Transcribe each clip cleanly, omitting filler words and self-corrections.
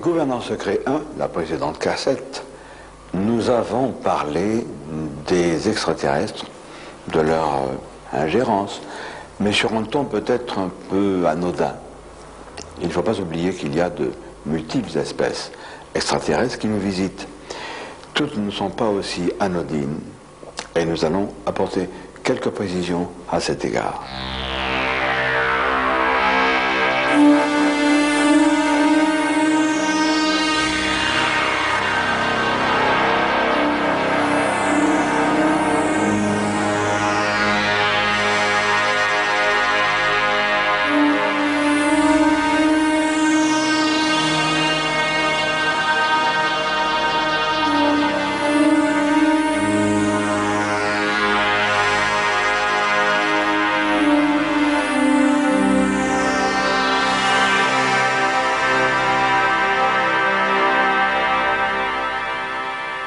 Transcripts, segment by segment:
Gouverneur secret 1, la précédente cassette, nous avons parlé des extraterrestres, de leur ingérence, mais sur un ton peut-être un peu anodin. Il ne faut pas oublier qu'il y a de multiples espèces extraterrestres qui nous visitent. Toutes ne sont pas aussi anodines, et nous allons apporter quelques précisions à cet égard.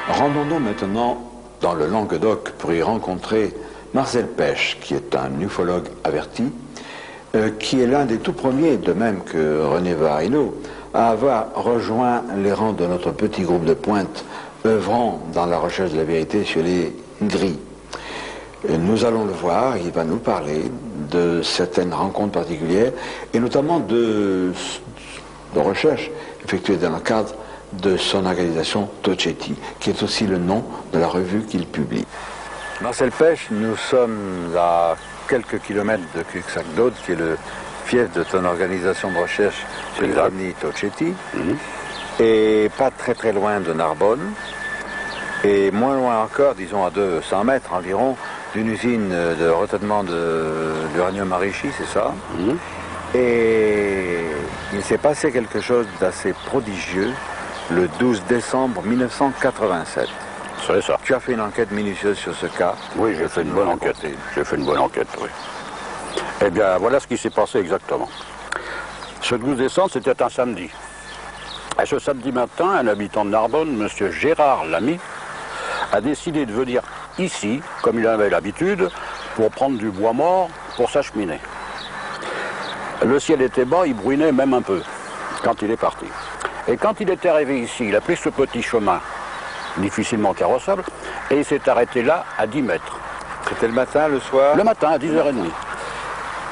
Rendons-nous maintenant dans le Languedoc pour y rencontrer Marcel Pêche, qui est un ufologue averti, qui est l'un des tout premiers, de même que René Varinot, à avoir rejoint les rangs de notre petit groupe de pointe œuvrant dans la recherche de la vérité sur les gris. Nous allons le voir, il va nous parler de certaines rencontres particulières et notamment de recherches effectuées dans le cadre de son organisation Tocetti, qui est aussi le nom de la revue qu'il publie. Marcel Pêche, nous sommes à quelques kilomètres de Cuxac-Daude, qui est le fief de ton organisation de recherche sur les ovnis Tocetti, et pas très loin de Narbonne, et moins loin encore, disons à 200 mètres environ, d'une usine de retraitement d'uranium enrichi, c'est ça. Et il s'est passé quelque chose d'assez prodigieux le 12 décembre 1987. C'est ça. Tu as fait une enquête minutieuse sur ce cas. Oui, j'ai fait une bonne enquête. J'ai fait une bonne enquête, oui. Eh bien, voilà ce qui s'est passé exactement. Ce 12 décembre, c'était un samedi. Et ce samedi matin, un habitant de Narbonne, M. Gérard Lamy, a décidé de venir ici, comme il avait l'habitude, pour prendre du bois mort pour sa cheminée. Le ciel était bas, il bruinait même un peu, quand il est parti. Et quand il est arrivé ici, il a pris ce petit chemin, difficilement carrossable, et il s'est arrêté là, à 10 mètres. C'était le matin, le soir? Le matin, à 10h30.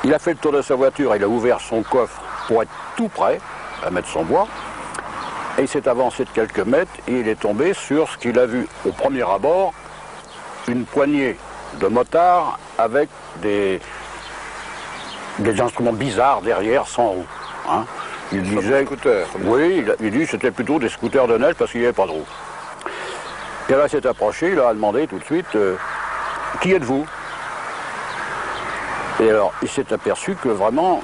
Il a fait le tour de sa voiture, il a ouvert son coffre pour être tout prêt à mettre son bois, et il s'est avancé de quelques mètres, et il est tombé sur ce qu'il a vu au premier abord, une poignée de motards avec des instruments bizarres derrière, sans roues. Hein. Il disait, scooters. oui, il dit que c'était plutôt des scooters de neige parce qu'il n'y avait pas de roues. Et là, il s'est approché, il a demandé tout de suite, qui êtes-vous? Et alors, il s'est aperçu que vraiment,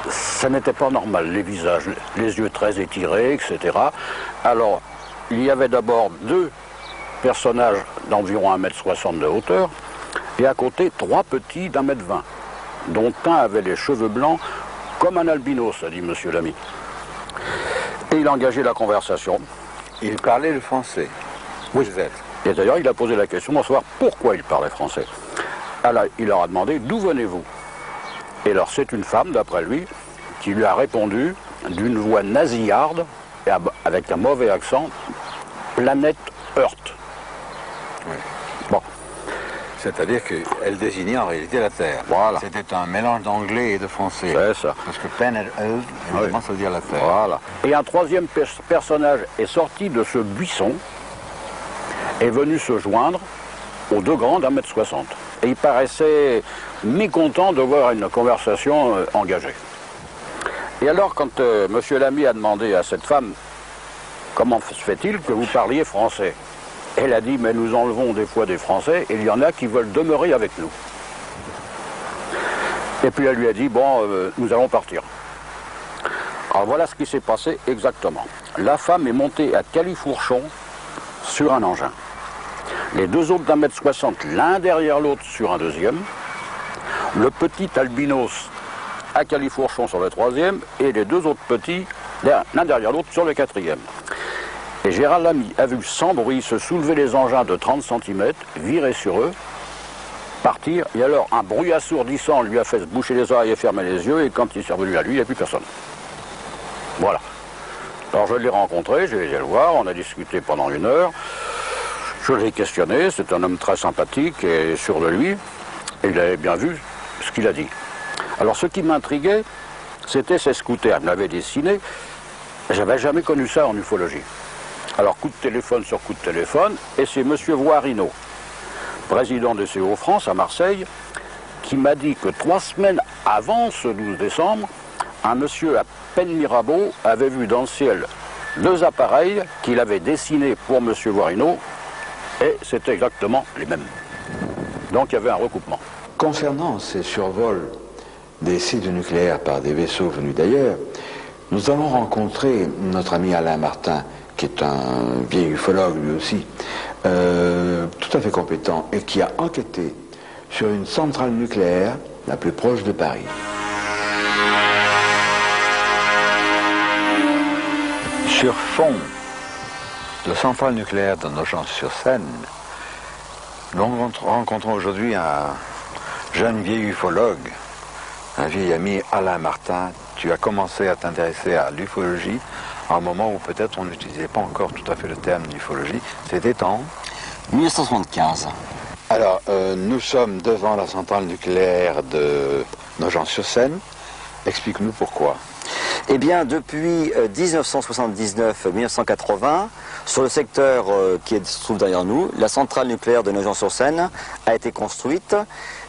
ça n'était pas normal, les visages, les yeux très étirés, etc. Alors, il y avait d'abord deux personnages d'environ 1,60 m de hauteur, et à côté, trois petits d'1,20 m, dont un avait les cheveux blancs, comme un albinos, a dit M. Lamy. Et il a engagé la conversation. Il parlait le français. Oui. Et d'ailleurs, il a posé la question de savoir pourquoi il parlait français. Alors, il leur a demandé d'où venez-vous. Et alors, c'est une femme, d'après lui, qui lui a répondu d'une voix nasillarde, et avec un mauvais accent, planète Earth. Oui. Bon. C'est-à-dire qu'elle désignait en réalité la Terre. Voilà. C'était un mélange d'anglais et de français. C'est ça. Parce que Planet Earth, évidemment, ça veut dire la Terre. Voilà. Et un troisième personnage est sorti de ce buisson, est venu se joindre aux deux grands d'1,60 m. Et il paraissait mécontent de voir une conversation engagée. Et alors, quand M. Lamy a demandé à cette femme, comment se fait-il que vous parliez français? Elle a dit, mais nous enlevons des fois des Français, et il y en a qui veulent demeurer avec nous. Et puis elle lui a dit, bon, nous allons partir. Alors voilà ce qui s'est passé exactement. La femme est montée à califourchon sur un engin. Les deux autres d'1,60 m, l'un derrière l'autre sur un deuxième. Le petit albinos à califourchon sur le troisième, et les deux autres petits, l'un derrière l'autre sur le quatrième. Et Gérard Lamy a vu sans bruit se soulever les engins de 30 cm, virer sur eux, partir, et alors un bruit assourdissant lui a fait se boucher les oreilles et fermer les yeux, et quand il s'est revenu à lui, il n'y a plus personne. Voilà. Alors je l'ai rencontré, j'ai été le voir, on a discuté pendant 1 heure. Je l'ai questionné, c'est un homme très sympathique et sûr de lui. Et il avait bien vu ce qu'il a dit. Alors ce qui m'intriguait, c'était ces scooters. Il me l'avait dessiné. J'avais jamais connu ça en ufologie. Alors coup de téléphone sur coup de téléphone, et c'est M. Voirino, président de CO France à Marseille, qui m'a dit que 3 semaines avant ce 12 décembre, un monsieur à Penmirabeau avait vu dans le ciel 2 appareils qu'il avait dessinés pour M. Voirino, et c'était exactement les mêmes. Donc il y avait un recoupement. Concernant ces survols des sites nucléaires par des vaisseaux venus d'ailleurs, nous avons rencontré notre ami Alain Martin, qui est un vieil ufologue lui aussi, tout à fait compétent, et qui a enquêté sur une centrale nucléaire la plus proche de Paris. Sur fond de centrale nucléaire de Nogent-sur-Seine, nous rencontrons aujourd'hui un jeune vieil ufologue, un vieil ami, Alain Martin. Tu as commencé à t'intéresser à l'ufologie à un moment où peut-être on n'utilisait pas encore tout à fait le terme d'ufologie. C'était en 1975. Alors, nous sommes devant la centrale nucléaire de Nogent-sur-Seine. Explique-nous pourquoi. Eh bien, depuis 1979-1980, sur le secteur qui se trouve derrière nous, la centrale nucléaire de Nogent-sur-Seine a été construite.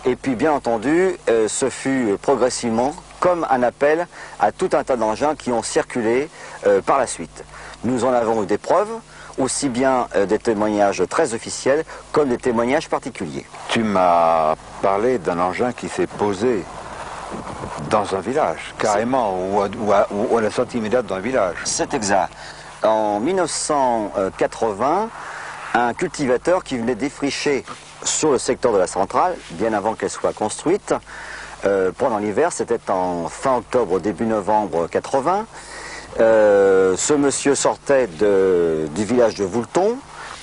Et puis, bien entendu, ce fut progressivement comme un appel à tout un tas d'engins qui ont circulé par la suite. Nous en avons eu des preuves, aussi bien des témoignages très officiels comme des témoignages particuliers. Tu m'as parlé d'un engin qui s'est posé dans un village, carrément, ou à la sortie immédiate d'un village. C'est exact. En 1980, un cultivateur qui venait défricher sur le secteur de la centrale, bien avant qu'elle soit construite, pendant l'hiver, c'était en fin octobre, début novembre 80, ce monsieur sortait du village de Voulton.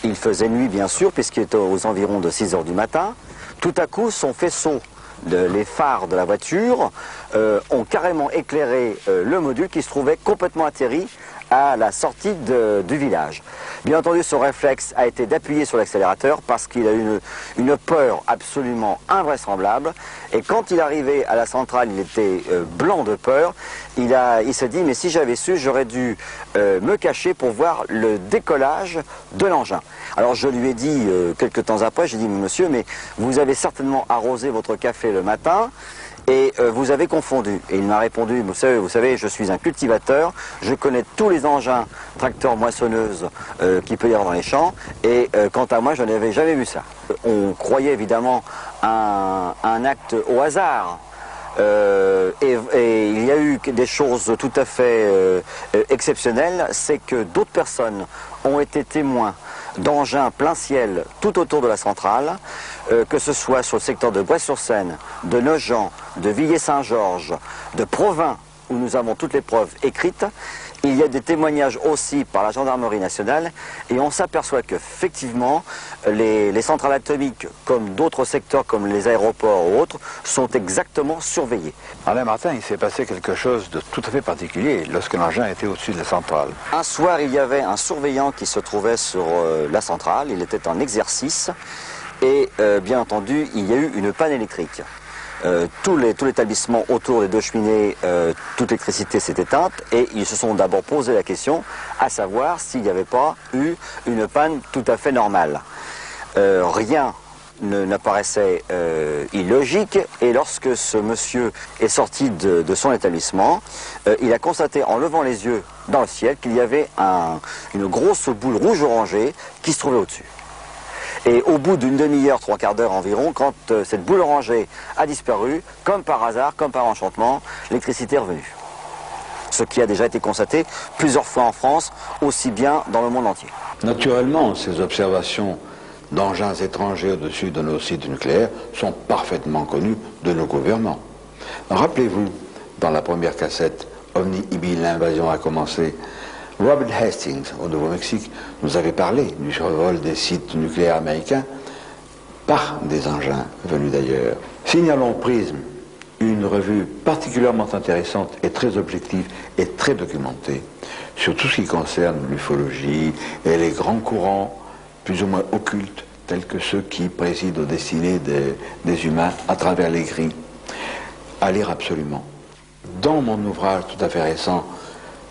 Il faisait nuit, bien sûr, puisqu'il était aux environs de 6 heures du matin. Tout à coup, son faisceau, les phares de la voiture, ont carrément éclairé le module qui se trouvait complètement atterri à la sortie du village. Bien entendu, son réflexe a été d'appuyer sur l'accélérateur parce qu'il a eu une peur absolument invraisemblable. Et quand il arrivait à la centrale, il était blanc de peur. Il s'est dit, mais si j'avais su, j'aurais dû me cacher pour voir le décollage de l'engin. Alors je lui ai dit, quelques temps après, j'ai dit, monsieur, mais vous avez certainement arrosé votre café le matin, et vous avez confondu. Et il m'a répondu, vous savez, je suis un cultivateur, je connais tous les engins tracteurs moissonneuses qu'il peut y avoir dans les champs, et quant à moi, je n'avais jamais vu ça. On croyait évidemment à un acte au hasard. Et il y a eu des choses tout à fait exceptionnelles, c'est que d'autres personnes ont été témoins d'engins plein ciel tout autour de la centrale, que ce soit sur le secteur de Bray-sur-Seine, de Nogent, de Villiers-Saint-Georges, de Provins, où nous avons toutes les preuves écrites. Il y a des témoignages aussi par la gendarmerie nationale, et on s'aperçoit qu'effectivement, les centrales atomiques, comme d'autres secteurs, comme les aéroports ou autres, sont exactement surveillés. Alain Martin, il s'est passé quelque chose de tout à fait particulier lorsque l'engin était au-dessus de la centrale. Un soir, il y avait un surveillant qui se trouvait sur la centrale, il était en exercice, et bien entendu, il y a eu une panne électrique. Tout l'établissement autour des 2 cheminées, toute l'électricité s'est éteinte, et ils se sont d'abord posé la question à savoir s'il n'y avait pas eu une panne tout à fait normale. Rien n'apparaissait illogique, et lorsque ce monsieur est sorti de son établissement, il a constaté en levant les yeux dans le ciel qu'il y avait une grosse boule rouge orangée qui se trouvait au-dessus. Et au bout d'une demi-heure, 3/4 d'heure environ, quand cette boule orangée a disparu, comme par hasard, comme par enchantement, l'électricité est revenue. Ce qui a déjà été constaté plusieurs fois en France, aussi bien dans le monde entier. Naturellement, ces observations d'engins étrangers au-dessus de nos sites nucléaires sont parfaitement connues de nos gouvernants. Rappelez-vous, dans la première cassette, OVNI IBI, l'invasion a commencé, Robert Hastings, au Nouveau-Mexique, nous avait parlé du survol des sites nucléaires américains par des engins venus d'ailleurs. Signalons Prism, une revue particulièrement intéressante et très objective et très documentée, sur tout ce qui concerne l'ufologie et les grands courants plus ou moins occultes, tels que ceux qui président aux destinées des humains à travers les grilles. À lire absolument. Dans mon ouvrage tout à fait récent,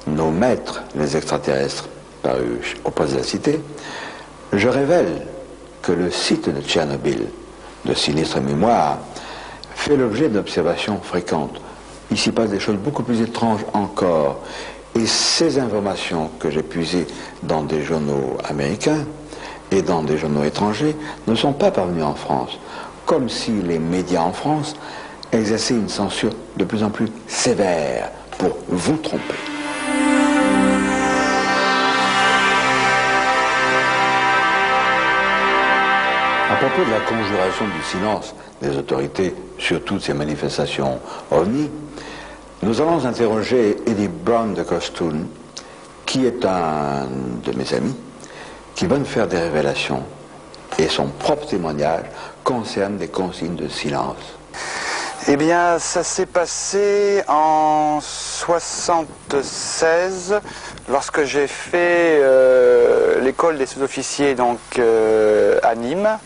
Nos maîtres, les extraterrestres, paru au Poste de la Cité, je révèle que le site de Tchernobyl, de sinistre mémoire, fait l'objet d'observations fréquentes. Il s'y passe des choses beaucoup plus étranges encore. Et ces informations que j'ai puisées dans des journaux américains et dans des journaux étrangers ne sont pas parvenues en France, comme si les médias en France exerçaient une censure de plus en plus sévère pour vous tromper. À propos de la conjuration du silence des autorités sur toutes ces manifestations ovni, nous allons interroger Eddie Brown de Costoun, qui est un de mes amis, qui va nous faire des révélations, et son propre témoignage concerne des consignes de silence. Eh bien, ça s'est passé en 76, lorsque j'ai fait l'école des sous-officiers donc à Nîmes.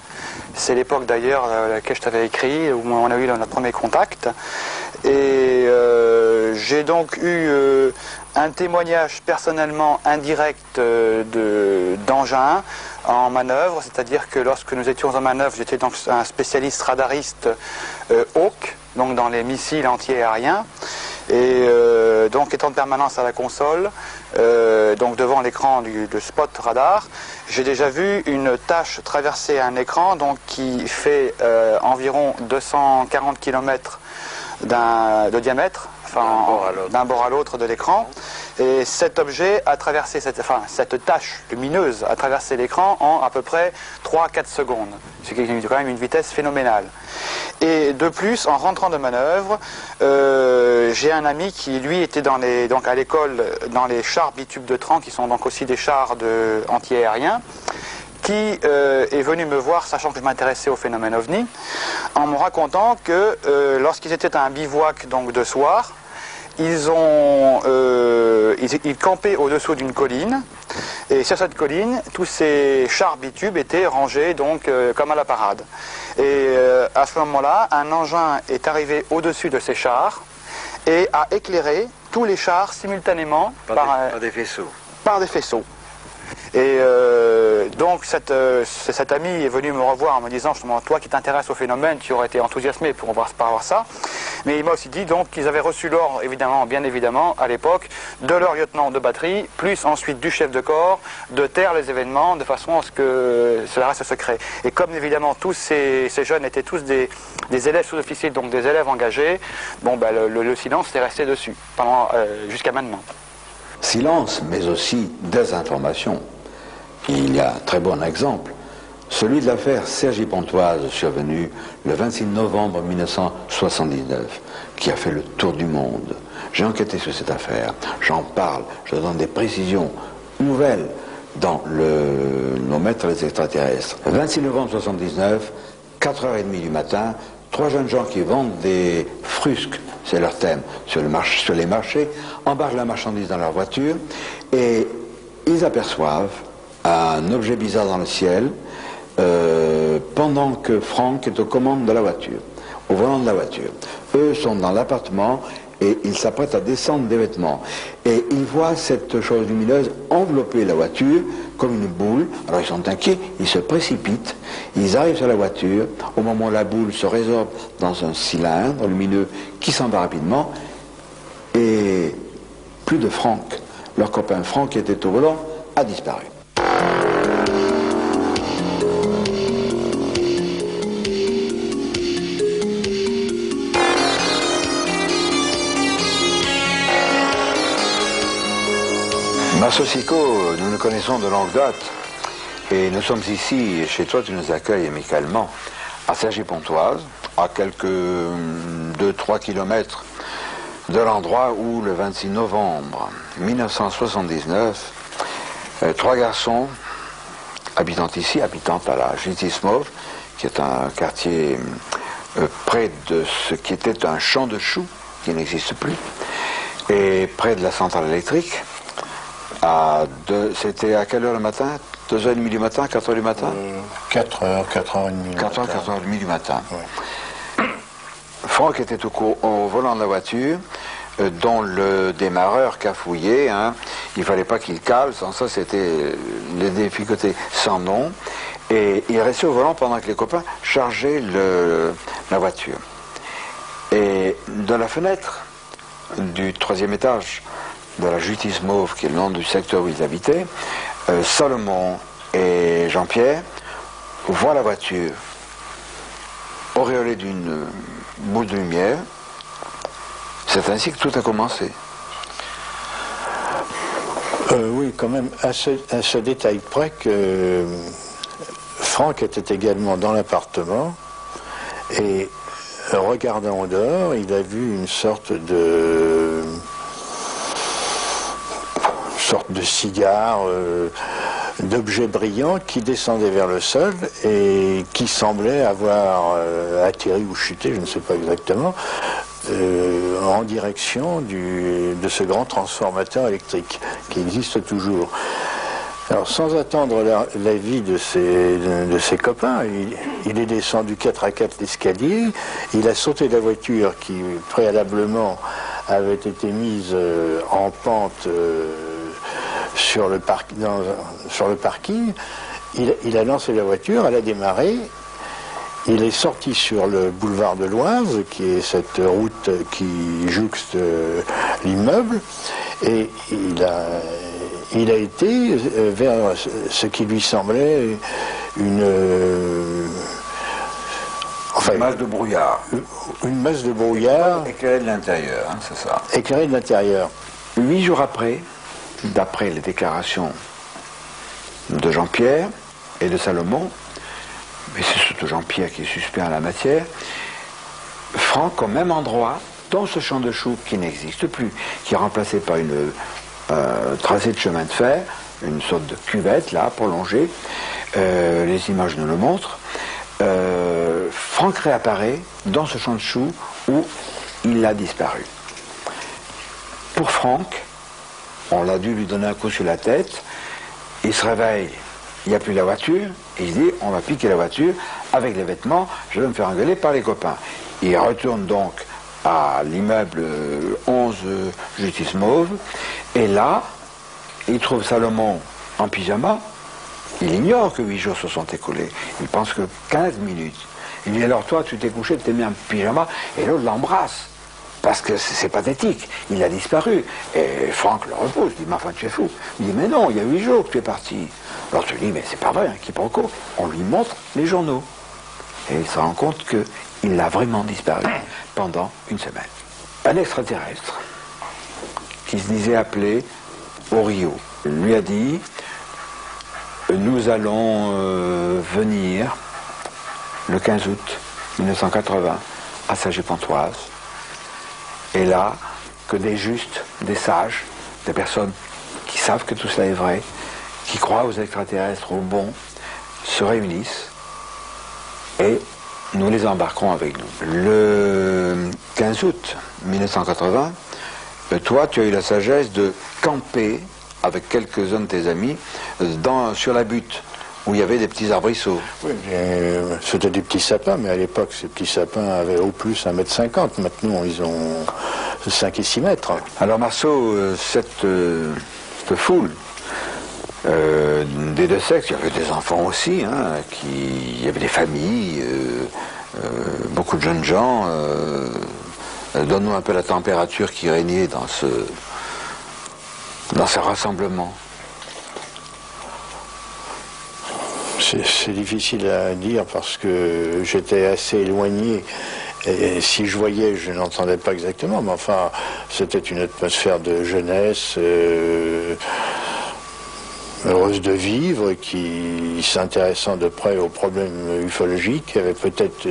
C'est l'époque d'ailleurs à laquelle je t'avais écrit, où on a eu notre premier contact. Et j'ai donc eu un témoignage personnellement indirect d'engins en manœuvre, c'est-à-dire que lorsque nous étions en manœuvre, j'étais donc un spécialiste radariste Hawk, donc dans les missiles anti-aériens, et donc étant de permanence à la console, donc devant l'écran de spot radar, j'ai déjà vu une tache traverser un écran donc qui fait environ 240 km de diamètre, d'un bord à l'autre de l'écran, et cet objet a traversé, cette tache lumineuse a traversé l'écran en à peu près 3-4 secondes, ce qui est quand même une vitesse phénoménale. Et de plus, en rentrant de manœuvre, j'ai un ami qui lui était donc à l'école dans les chars bitubes de Tran, qui sont donc aussi des chars anti-aériens, qui est venu me voir, sachant que je m'intéressais au phénomène OVNI, en me racontant que lorsqu'ils étaient à un bivouac donc de soir, ils campaient au-dessous d'une colline, et sur cette colline, tous ces chars bitubes étaient rangés donc comme à la parade. Et à ce moment-là, un engin est arrivé au-dessus de ces chars et a éclairé tous les chars simultanément par des faisceaux. Par des faisceaux. Et donc cet ami est venu me revoir en me disant, justement, toi qui t'intéresses au phénomène, tu aurais été enthousiasmé pour voir ça. Mais il m'a aussi dit donc qu'ils avaient reçu l'ordre, bien évidemment, à l'époque, de leur lieutenant de batterie, plus ensuite du chef de corps, de taire les événements de façon à ce que cela reste secret. Et comme évidemment tous ces jeunes étaient tous des élèves sous-officiers, donc des élèves engagés, bon, ben, le silence est resté dessus jusqu'à maintenant. Silence, mais aussi désinformation. Il y a un très bon exemple, celui de l'affaire Cergy Pontoise, survenue le 26 novembre 1979, qui a fait le tour du monde. J'ai enquêté sur cette affaire, j'en parle, je donne des précisions nouvelles dans Nos maîtres les extraterrestres. 26 novembre 1979, 4h30 du matin, 3 jeunes gens qui vendent des frusques, c'est leur thème, sur les marchés, embarquent la marchandise dans leur voiture et ils aperçoivent un objet bizarre dans le ciel pendant que Franck est aux commandes de la voiture, au volant de la voiture. Eux sont dans l'appartement et ils s'apprêtent à descendre des vêtements. Et ils voient cette chose lumineuse envelopper la voiture comme une boule. Alors ils sont inquiets, ils se précipitent, ils arrivent sur la voiture. Au moment où la boule se résorbe dans un cylindre lumineux qui s'en va rapidement, et plus de Franck. Leur copain Franck, qui était au volant, a disparu. Marceau Sicot, nous nous connaissons de longue date et nous sommes ici, chez toi, tu nous accueilles amicalement, à Cergy Pontoise, à quelques 2-3 kilomètres de l'endroit où, le 26 novembre 1979, 3 garçons habitant ici, habitant à la Jutismov, qui est un quartier près de ce qui était un champ de choux, qui n'existe plus, et près de la centrale électrique, C'était à quelle heure le matin? 2h30 du matin, 4h du matin? 4h, 4h30. 4h, 4h30 du matin. Ouais. Franck était au volant de la voiture, dont le démarreur cafouillait. Hein. Il ne fallait pas qu'il cale, sans ça c'était les difficultés sans nom. Et il restait au volant pendant que les copains chargeaient la voiture. Et de la fenêtre du 3e étage de la Justice Mauve, qui est le nom du secteur où ils habitaient, Salomon et Jean-Pierre voient la voiture auréolée d'une boule de lumière. C'est ainsi que tout a commencé. Oui, quand même, à ce détail près que Franck était également dans l'appartement et regardant au dehors, il a vu une sorte de cigare, d'objet brillant qui descendait vers le sol et qui semblait avoir atterri ou chuté, je ne sais pas exactement, en direction de ce grand transformateur électrique qui existe toujours. Alors, sans attendre l'avis de ses copains, il est descendu 4 à 4 l'escalier, il a sauté de la voiture qui préalablement avait été mise en pente sur le parking, il a lancé la voiture, elle a démarré, il est sorti sur le boulevard de l'Oise, qui est cette route qui jouxte l'immeuble, et il a été vers ce qui lui semblait une masse de brouillard. Une masse de brouillard. Éclairée de l'intérieur, hein, c'est ça. Éclairée de l'intérieur. 8 jours après, d'après les déclarations de Jean-Pierre et de Salomon, mais c'est surtout Jean-Pierre qui est suspect en la matière, Franck, au même endroit, dans ce champ de choux qui n'existe plus, qui est remplacé par une tracé de chemin de fer, une sorte de cuvette là, prolongée, les images nous le montrent, Franck réapparaît dans ce champ de choux où il a disparu. Pour Franck, on l'a dû lui donner un coup sur la tête, il se réveille, il n'y a plus la voiture, et il dit on va piquer la voiture avec les vêtements, je vais me faire engueuler par les copains. Il retourne donc à l'immeuble 11 Justice Mauve, et là, il trouve Salomon en pyjama. Il ignore que 8 jours se sont écoulés. Il pense que 15 minutes. Il dit alors toi, tu t'es couché, tu t'es mis en pyjama, et l'autre l'embrasse. Parce que c'est pathétique, il a disparu. Et Franck le repousse, il dit mais enfin tu es fou. Il dit mais non, il y a 8 jours que tu es parti. Alors tu dis mais c'est pas vrai, hein, quiproquo. On lui montre les journaux. Et il se rend compte qu'il a vraiment disparu pendant une semaine. Un extraterrestre qui se disait appelé Orio lui a dit nous allons venir le 15 août 1980 à Saget-Pontoise. Et là, que des justes, des sages, des personnes qui savent que tout cela est vrai, qui croient aux extraterrestres, aux bons, se réunissent et nous les embarquerons avec nous. Le 15 août 1980, toi, tu as eu la sagesse de camper avec quelques-uns de tes amis sur la butte, où il y avait des petits arbrisseaux. Oui, c'était des petits sapins, mais à l'époque, ces petits sapins avaient au plus 1,50 m. Maintenant, ils ont 5 et 6 mètres. Alors, Marceau, cette foule des deux sexes, il y avait des enfants aussi, hein, il y avait des familles, beaucoup de jeunes gens. Donne-nous un peu la température qui régnait dans ce rassemblement. C'est difficile à dire parce que j'étais assez éloigné. Et si je voyais, je n'entendais pas exactement, mais enfin, c'était une atmosphère de jeunesse heureuse de vivre, qui s'intéressant de près aux problèmes ufologiques, qui avait peut-être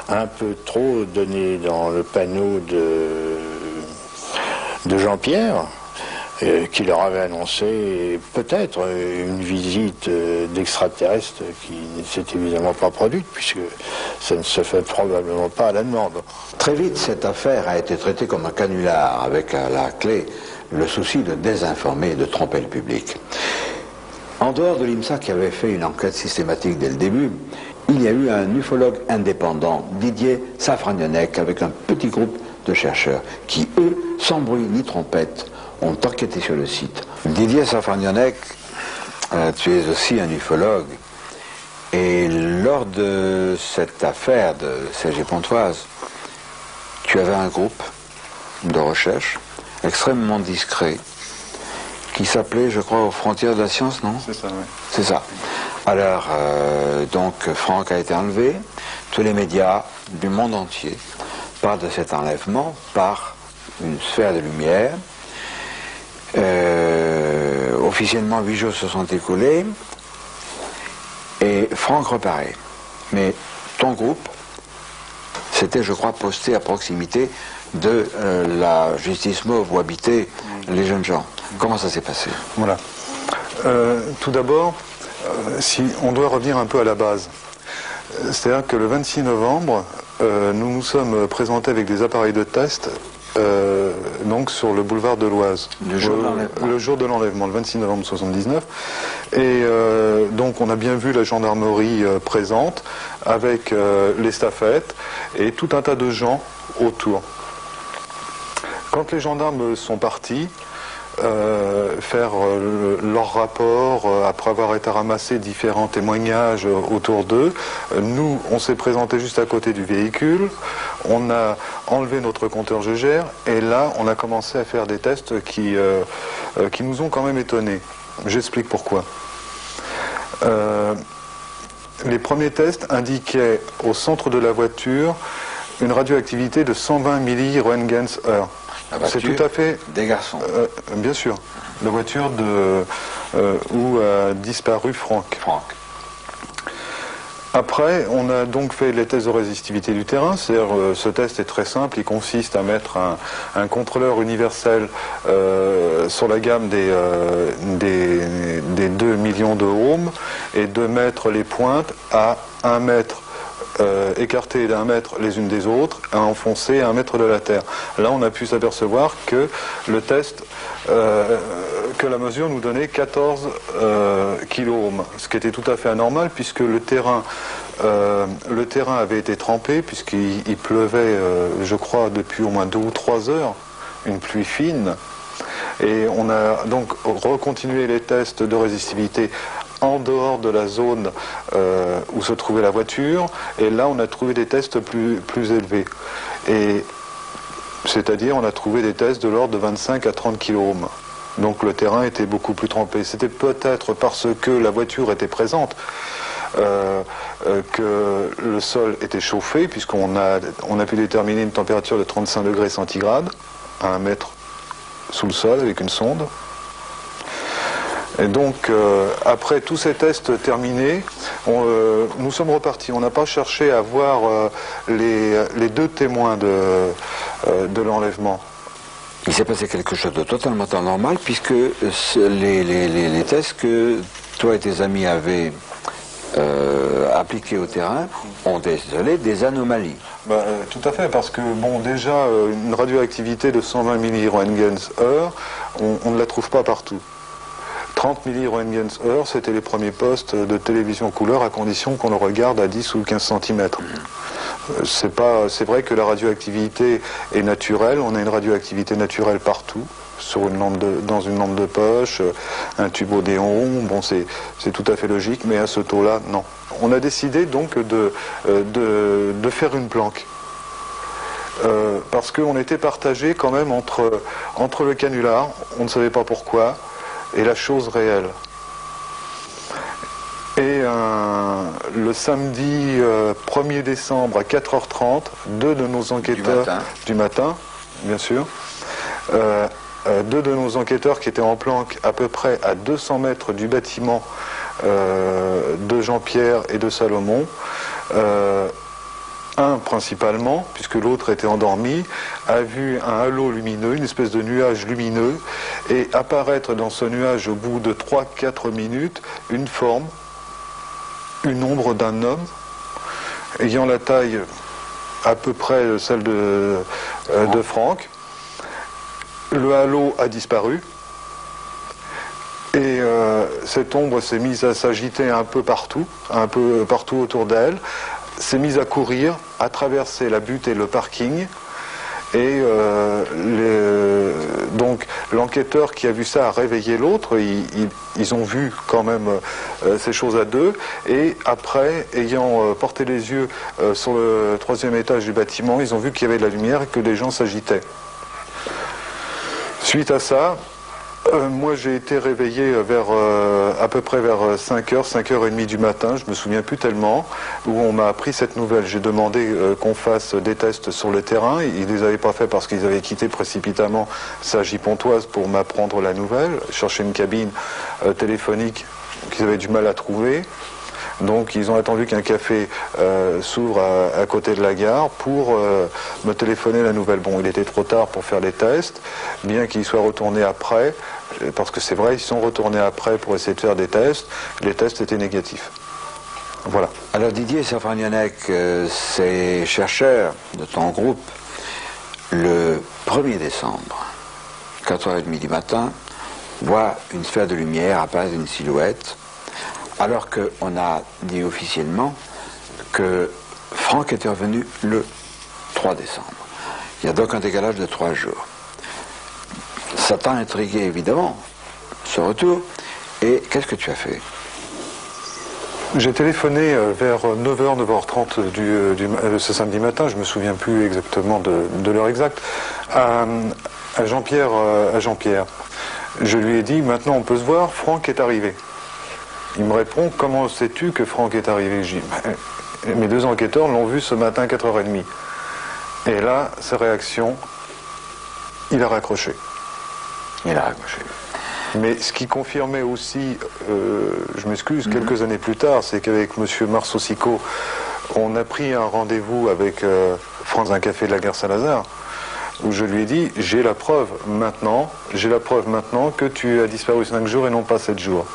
un peu trop donné dans le panneau de Jean-Pierre, qui leur avait annoncé peut-être une visite d'extraterrestres qui ne s'est évidemment pas produite, puisque ça ne se fait probablement pas à la demande. Très vite, cette affaire a été traitée comme un canular, avec à la clé le souci de désinformer et de tromper le public. En dehors de l'INSA qui avait fait une enquête systématique dès le début, il y a eu un ufologue indépendant, Didier Safragnonec, avec un petit groupe de chercheurs qui, eux, sans bruit ni trompette, ont enquêté sur le site. Didier Safragnonec, tu es aussi un ufologue, et lors de cette affaire de CG Pontoise, tu avais un groupe de recherche extrêmement discret qui s'appelait, je crois, aux frontières de la science, non? C'est ça, oui. C'est ça. Alors, donc, Franck a été enlevé. Tous les médias du monde entier parlent de cet enlèvement par une sphère de lumière. Officiellement, 8 jours se sont écoulés et Franck reparaît. Mais ton groupe s'était, je crois, posté à proximité de la justice mauve où habitaient les jeunes gens. Comment ça s'est passé? Voilà. Tout d'abord, si on doit revenir un peu à la base. C'est-à-dire que le 26 novembre, nous nous sommes présentés avec des appareils de test donc sur le boulevard de l'Oise. Le jour de l'enlèvement, le 26 novembre 79. Et donc on a bien vu la gendarmerie présente avec les staffettes et tout un tas de gens autour. Quand les gendarmes sont partis, faire leur rapport après avoir été ramassé différents témoignages autour d'eux. Nous, on s'est présenté juste à côté du véhicule, on a enlevé notre compteur GGR et là, on a commencé à faire des tests qui nous ont quand même étonnés. J'explique pourquoi. Les premiers tests indiquaient au centre de la voiture une radioactivité de 120 milliroentgens/heure. C'est tout à fait... Des garçons. Bien sûr. La voiture où a disparu Franck. Après, on a donc fait les tests de résistivité du terrain. C'est-à-dire, ce test est très simple. Il consiste à mettre un contrôleur universel sur la gamme des 2 millions de ohms et de mettre les pointes à 1 mètre. Écartées d'1 mètre les unes des autres, à enfoncer à 1 mètre de la terre. Là, on a pu s'apercevoir que le test, que la mesure nous donnait 14 kiloohms, ce qui était tout à fait anormal puisque le terrain avait été trempé puisqu'il pleuvait, je crois, depuis au moins 2 ou 3 heures, une pluie fine. Et on a donc recontinué les tests de résistivité en dehors de la zone où se trouvait la voiture, et là on a trouvé des tests plus élevés. Et c'est-à-dire on a trouvé des tests de l'ordre de 25 à 30 kiloohms. Donc le terrain était beaucoup plus trempé. C'était peut-être parce que la voiture était présente que le sol était chauffé, puisqu'on a pu déterminer une température de 35 degrés centigrades à 1 mètre sous le sol avec une sonde. Et donc, après tous ces tests terminés, nous sommes repartis. On n'a pas cherché à voir les 2 témoins de l'enlèvement. Il s'est passé quelque chose de totalement anormal puisque les tests que toi et tes amis avaient appliqués au terrain ont décelé des anomalies. Tout à fait, parce que bon, déjà, une radioactivité de 120 milliroentgens/heure, on ne la trouve pas partout. 30 milliroentgens/heure, c'était les premiers postes de télévision couleur à condition qu'on le regarde à 10 ou 15 cm. C'est vrai que la radioactivité est naturelle, on a une radioactivité naturelle partout, dans une lampe de poche, un tube Odéon, bon c'est tout à fait logique, mais à ce taux-là, non. On a décidé donc de faire une planque. Parce qu'on était partagé quand même entre le canular, on ne savait pas pourquoi, et la chose réelle. Et le samedi 1er décembre à 4h30, 2 de nos enquêteurs du matin, bien sûr, 2 de nos enquêteurs qui étaient en planque à peu près à 200 mètres du bâtiment de Jean-Pierre et de Salomon, un principalement, puisque l'autre était endormi, a vu un halo lumineux, une espèce de nuage lumineux, et apparaître dans ce nuage au bout de 3-4 minutes une forme, une ombre d'un homme, ayant la taille à peu près celle de Franck, le halo a disparu. Et cette ombre s'est mise à s'agiter un peu partout autour d'elle, s'est mise à courir, à traverser la butte et le parking. Et donc l'enquêteur qui a vu ça a réveillé l'autre, ils ont vu quand même ces choses à deux, et après, ayant porté les yeux sur le 3e étage du bâtiment, ils ont vu qu'il y avait de la lumière et que les gens s'agitaient. Suite à ça, moi j'ai été réveillé à peu près vers 5h, 5h30 du matin, je me souviens plus tellement, où on m'a appris cette nouvelle. J'ai demandé qu'on fasse des tests sur le terrain, ils les avaient pas fait parce qu'ils avaient quitté précipitamment Cergy-Pontoise pour m'apprendre la nouvelle, chercher une cabine téléphonique qu'ils avaient du mal à trouver. Donc ils ont attendu qu'un café s'ouvre à côté de la gare pour me téléphoner la nouvelle. Bon, il était trop tard pour faire les tests, bien qu'ils soient retournés après, parce que c'est vrai, ils sont retournés après pour essayer de faire des tests. Les tests étaient négatifs. Voilà. Alors Didier Safranianek, ces chercheurs de ton groupe, le 1er décembre, 4h30 du matin, voient une sphère de lumière apparaître une silhouette, alors qu'on a dit officiellement que Franck était revenu le 3 décembre. Il y a donc un décalage de 3 jours. Ça t'a intrigué évidemment, ce retour, et qu'est-ce que tu as fait? J'ai téléphoné vers 9h, 9h30 ce samedi matin, je ne me souviens plus exactement de l'heure exacte, à Jean-Pierre. Je lui ai dit, maintenant on peut se voir, Franck est arrivé. Il me répond, comment sais-tu que Franck est arrivé? Je dis, mes 2 enquêteurs l'ont vu ce matin 4h30. Et là, sa réaction, il a raccroché. Il a raccroché. Mais ce qui confirmait aussi, je m'excuse, quelques années plus tard, c'est qu'avec M. Marceau-Sicot, on a pris un rendez-vous avec Franck dans un café de la gare Saint-Lazare, où je lui ai dit, j'ai la preuve maintenant que tu as disparu 5 jours et non pas 7 jours.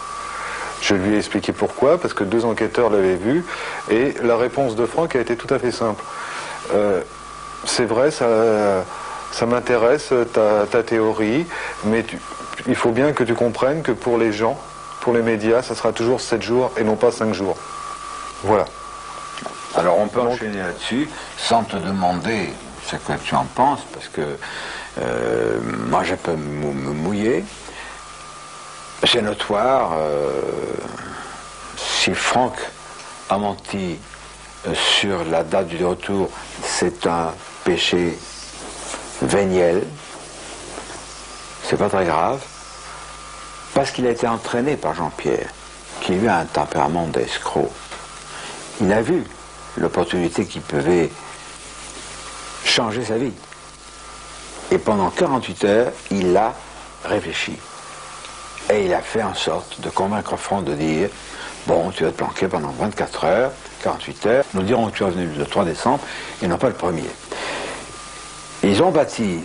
Je lui ai expliqué pourquoi, parce que 2 enquêteurs l'avaient vu, et la réponse de Franck a été tout à fait simple. C'est vrai, ça m'intéresse, ta théorie, mais il faut bien que tu comprennes que pour les gens, pour les médias, ça sera toujours 7 jours et non pas 5 jours. Voilà. Alors on peut enchaîner là-dessus, sans te demander ce que tu en penses, parce que moi je peux me mouiller. C'est notoire, si Franck a menti sur la date du retour, c'est un péché véniel, c'est pas très grave, parce qu'il a été entraîné par Jean-Pierre, qui lui a un tempérament d'escroc. Il a vu l'opportunité qui pouvait changer sa vie. Et pendant 48 heures, il a réfléchi. Et il a fait en sorte de convaincre Franck de dire, bon, tu vas te planquer pendant 24 heures, 48 heures, nous dirons que tu es revenu le 3 décembre et non pas le 1er. Ils ont bâti,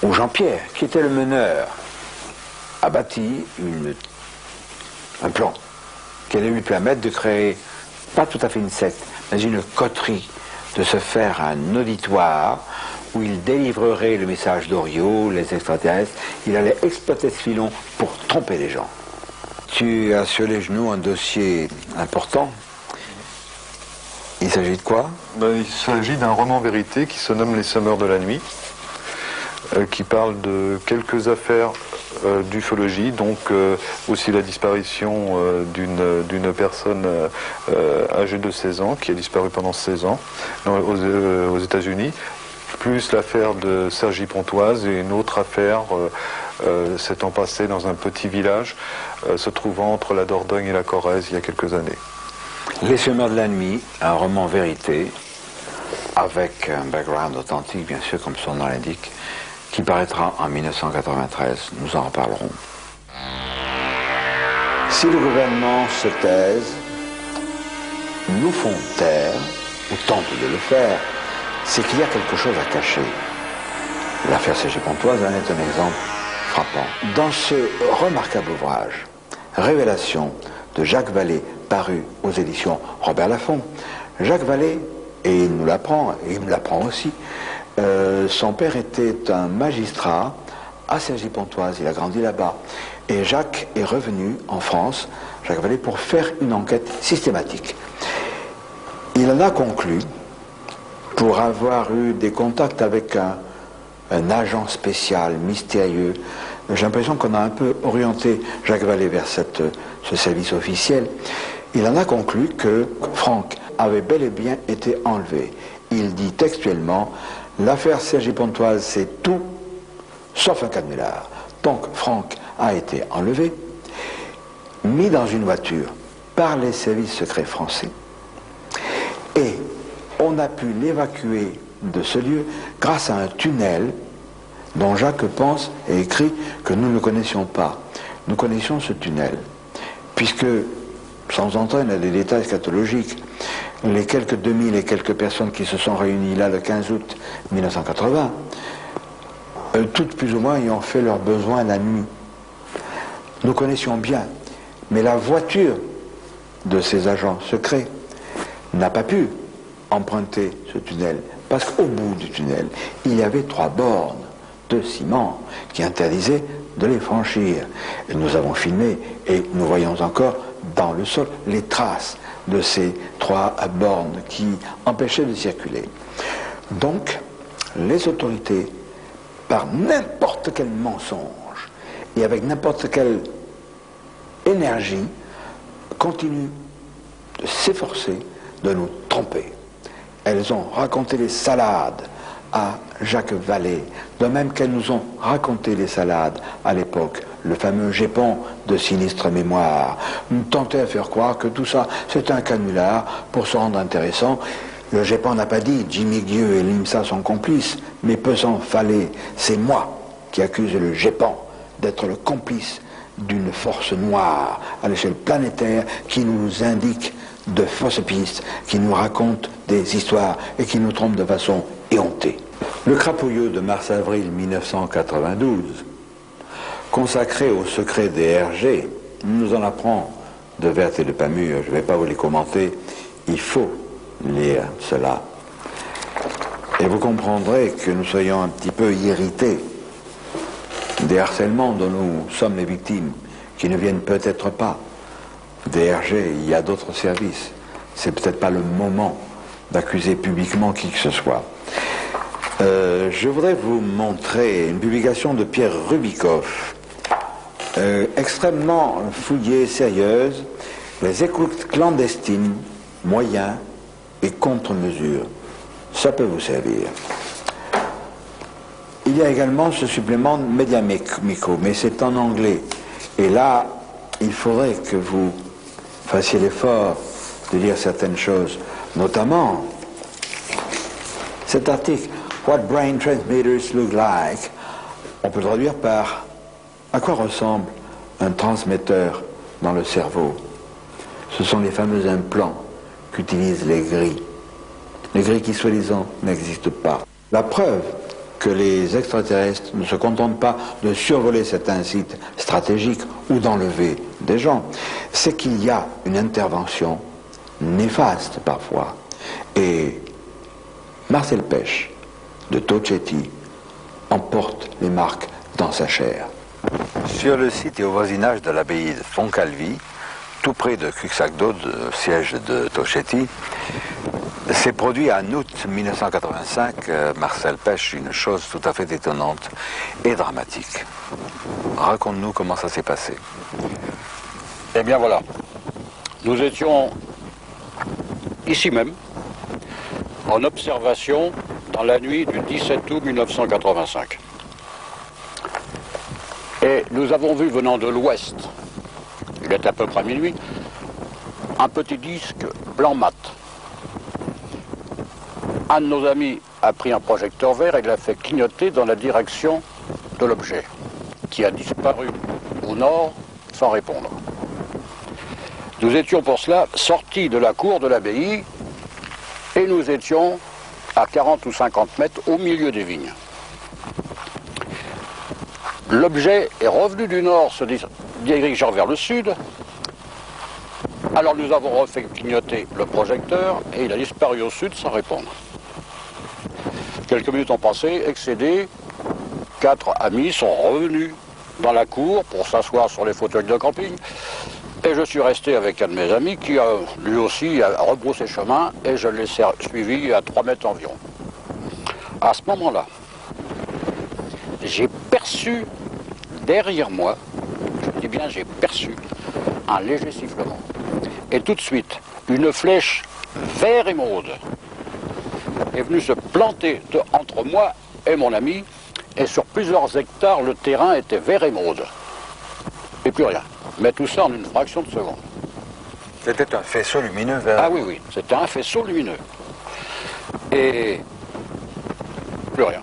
ou Jean-Pierre, qui était le meneur, a bâti un plan qui allait lui permettre de créer, pas tout à fait une secte, mais une coterie, de se faire un auditoire où il délivrerait le message d'Oriot, les extraterrestres. Il allait exploiter ce filon pour tromper les gens. Tu as sur les genoux un dossier important. Il s'agit de quoi? Il s'agit d'un roman vérité qui se nomme Les Semeurs de la Nuit, qui parle de quelques affaires d'ufologie, donc aussi la disparition d'une personne âgée de 16 ans, qui a disparu pendant 16 ans aux États-Unis, plus l'affaire de Cergy-Pontoise et une autre affaire s'étant passée dans un petit village se trouvant entre la Dordogne et la Corrèze il y a quelques années. Les Semeurs de la Nuit, un roman vérité, avec un background authentique, bien sûr, comme son nom l'indique, qui paraîtra en 1993. Nous en reparlerons. Si le gouvernement se taise, nous font taire, ou tente de le faire, c'est qu'il y a quelque chose à cacher. L'affaire Cergy-Pontoise en est un exemple frappant. Dans ce remarquable ouvrage, Révélation de Jacques Vallée, paru aux éditions Robert Laffont, Jacques Vallée, et il nous l'apprend, et il me l'apprend aussi, son père était un magistrat à Cergy-Pontoise, il a grandi là-bas. Et Jacques est revenu en France, Jacques Vallée, pour faire une enquête systématique. Il en a conclu, pour avoir eu des contacts avec un agent spécial, mystérieux, j'ai l'impression qu'on a un peu orienté Jacques Vallée vers ce service officiel, il en a conclu que Franck avait bel et bien été enlevé. Il dit textuellement, l'affaire Cergy-Pontoise, c'est tout, sauf un canular. Donc Franck a été enlevé, mis dans une voiture par les services secrets français, et on a pu l'évacuer de ce lieu grâce à un tunnel dont Jacques pense et écrit que nous ne connaissions pas. Nous connaissions ce tunnel, puisque, sans entrer dans des détails scatologiques, les quelques 2000 et quelques personnes qui se sont réunies là le 15 août 1980, toutes plus ou moins y ont fait leurs besoins la nuit. Nous connaissions bien, mais la voiture de ces agents secrets n'a pas pu emprunter ce tunnel, parce qu'au bout du tunnel, il y avait 3 bornes de ciment qui interdisaient de les franchir. Et nous avons filmé et nous voyons encore dans le sol les traces de ces 3 bornes qui empêchaient de circuler. Donc, les autorités, par n'importe quel mensonge et avec n'importe quelle énergie, continuent de s'efforcer de nous tromper. Elles ont raconté les salades à Jacques Vallée, de même qu'elles nous ont raconté les salades à l'époque, le fameux Gépon de sinistre mémoire, nous tentait à faire croire que tout ça c'est un canular pour se rendre intéressant. Le Gépon n'a pas dit Jimmy Guieu et l'IMSA sont complices, mais peu s'en fallait, c'est moi qui accuse le Gépon d'être le complice d'une force noire à l'échelle planétaire qui nous indique de fausses pistes, qui nous raconte des histoires et qui nous trompe de façon éhontée. Le crapouilleux de mars-avril 1992, consacré au secret des RG, nous en apprend de Werth et de Pamure. Je ne vais pas vous les commenter, il faut lire cela. Et vous comprendrez que nous soyons un petit peu irrités des harcèlements dont nous sommes les victimes, qui ne viennent peut-être pas des RG, il y a d'autres services. C'est peut-être pas le moment d'accuser publiquement qui que ce soit. Je voudrais vous montrer une publication de Pierre Rubikoff, extrêmement fouillée, sérieuse, les écoutes clandestines, moyens et contre-mesures. Ça peut vous servir. Il y a également ce supplément Media Micro, mais c'est en anglais. Et là, il faudrait que vous fassiez l'effort de lire certaines choses, notamment cet article What Brain Transmitters Look Like. On peut le traduire par à quoi ressemble un transmetteur dans le cerveau. Ce sont les fameux implants qu'utilisent les grilles. Les grilles qui soi-disant n'existent pas. La preuve que les extraterrestres ne se contentent pas de survoler certains sites stratégiques ou d'enlever des gens, c'est qu'il y a une intervention néfaste parfois. Et Marcel Pêche de Tocchetti emporte les marques dans sa chair. Sur le site et au voisinage de l'abbaye de Foncalvi, tout près de Cuxagdo, le siège de Tocchetti, s'est produit en août 1985, Marcel Pêche, une chose tout à fait étonnante et dramatique. Raconte-nous comment ça s'est passé. Eh bien voilà, nous étions ici même, en observation dans la nuit du 17 août 1985. Et nous avons vu venant de l'ouest, il est à peu près minuit, un petit disque blanc mat. Un de nos amis a pris un projecteur vert et l'a fait clignoter dans la direction de l'objet, qui a disparu au nord sans répondre. Nous étions pour cela sortis de la cour de l'abbaye et nous étions à 40 ou 50 mètres au milieu des vignes. L'objet est revenu du nord, se dirigeant vers le sud. Alors nous avons refait clignoter le projecteur et il a disparu au sud sans répondre. Quelques minutes ont passé, excédé, 4 amis sont revenus dans la cour pour s'asseoir sur les fauteuils de camping. Et je suis resté avec un de mes amis qui a lui aussi a rebroussé chemin et je l'ai suivi à 3 mètres environ. À ce moment-là, j'ai perçu derrière moi, je dis bien j'ai perçu, un léger sifflement. Et tout de suite, une flèche vert émeraude est venue se planter entre moi et mon ami, et sur plusieurs hectares, le terrain était vert émeraude. Et plus rien. Mais tout ça en une fraction de seconde. C'était un faisceau lumineux vers... Ah oui, oui, c'était un faisceau lumineux. Et plus rien.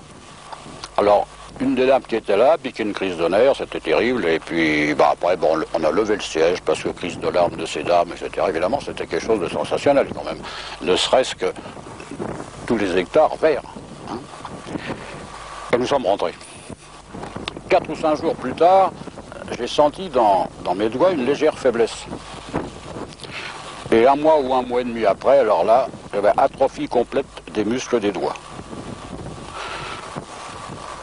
Alors, une des dames qui était là piquait une crise de nerfs, c'était terrible, et puis après, bon, on a levé le siège, parce que crise de larmes de ces dames, etc. Évidemment, c'était quelque chose de sensationnel quand même. Ne serait-ce que tous les hectares verts. Hein. Et nous sommes rentrés. 4 ou 5 jours plus tard, j'ai senti dans mes doigts une légère faiblesse. Et 1 mois ou 1 mois et demi après, alors là, j'avais atrophie complète des muscles des doigts.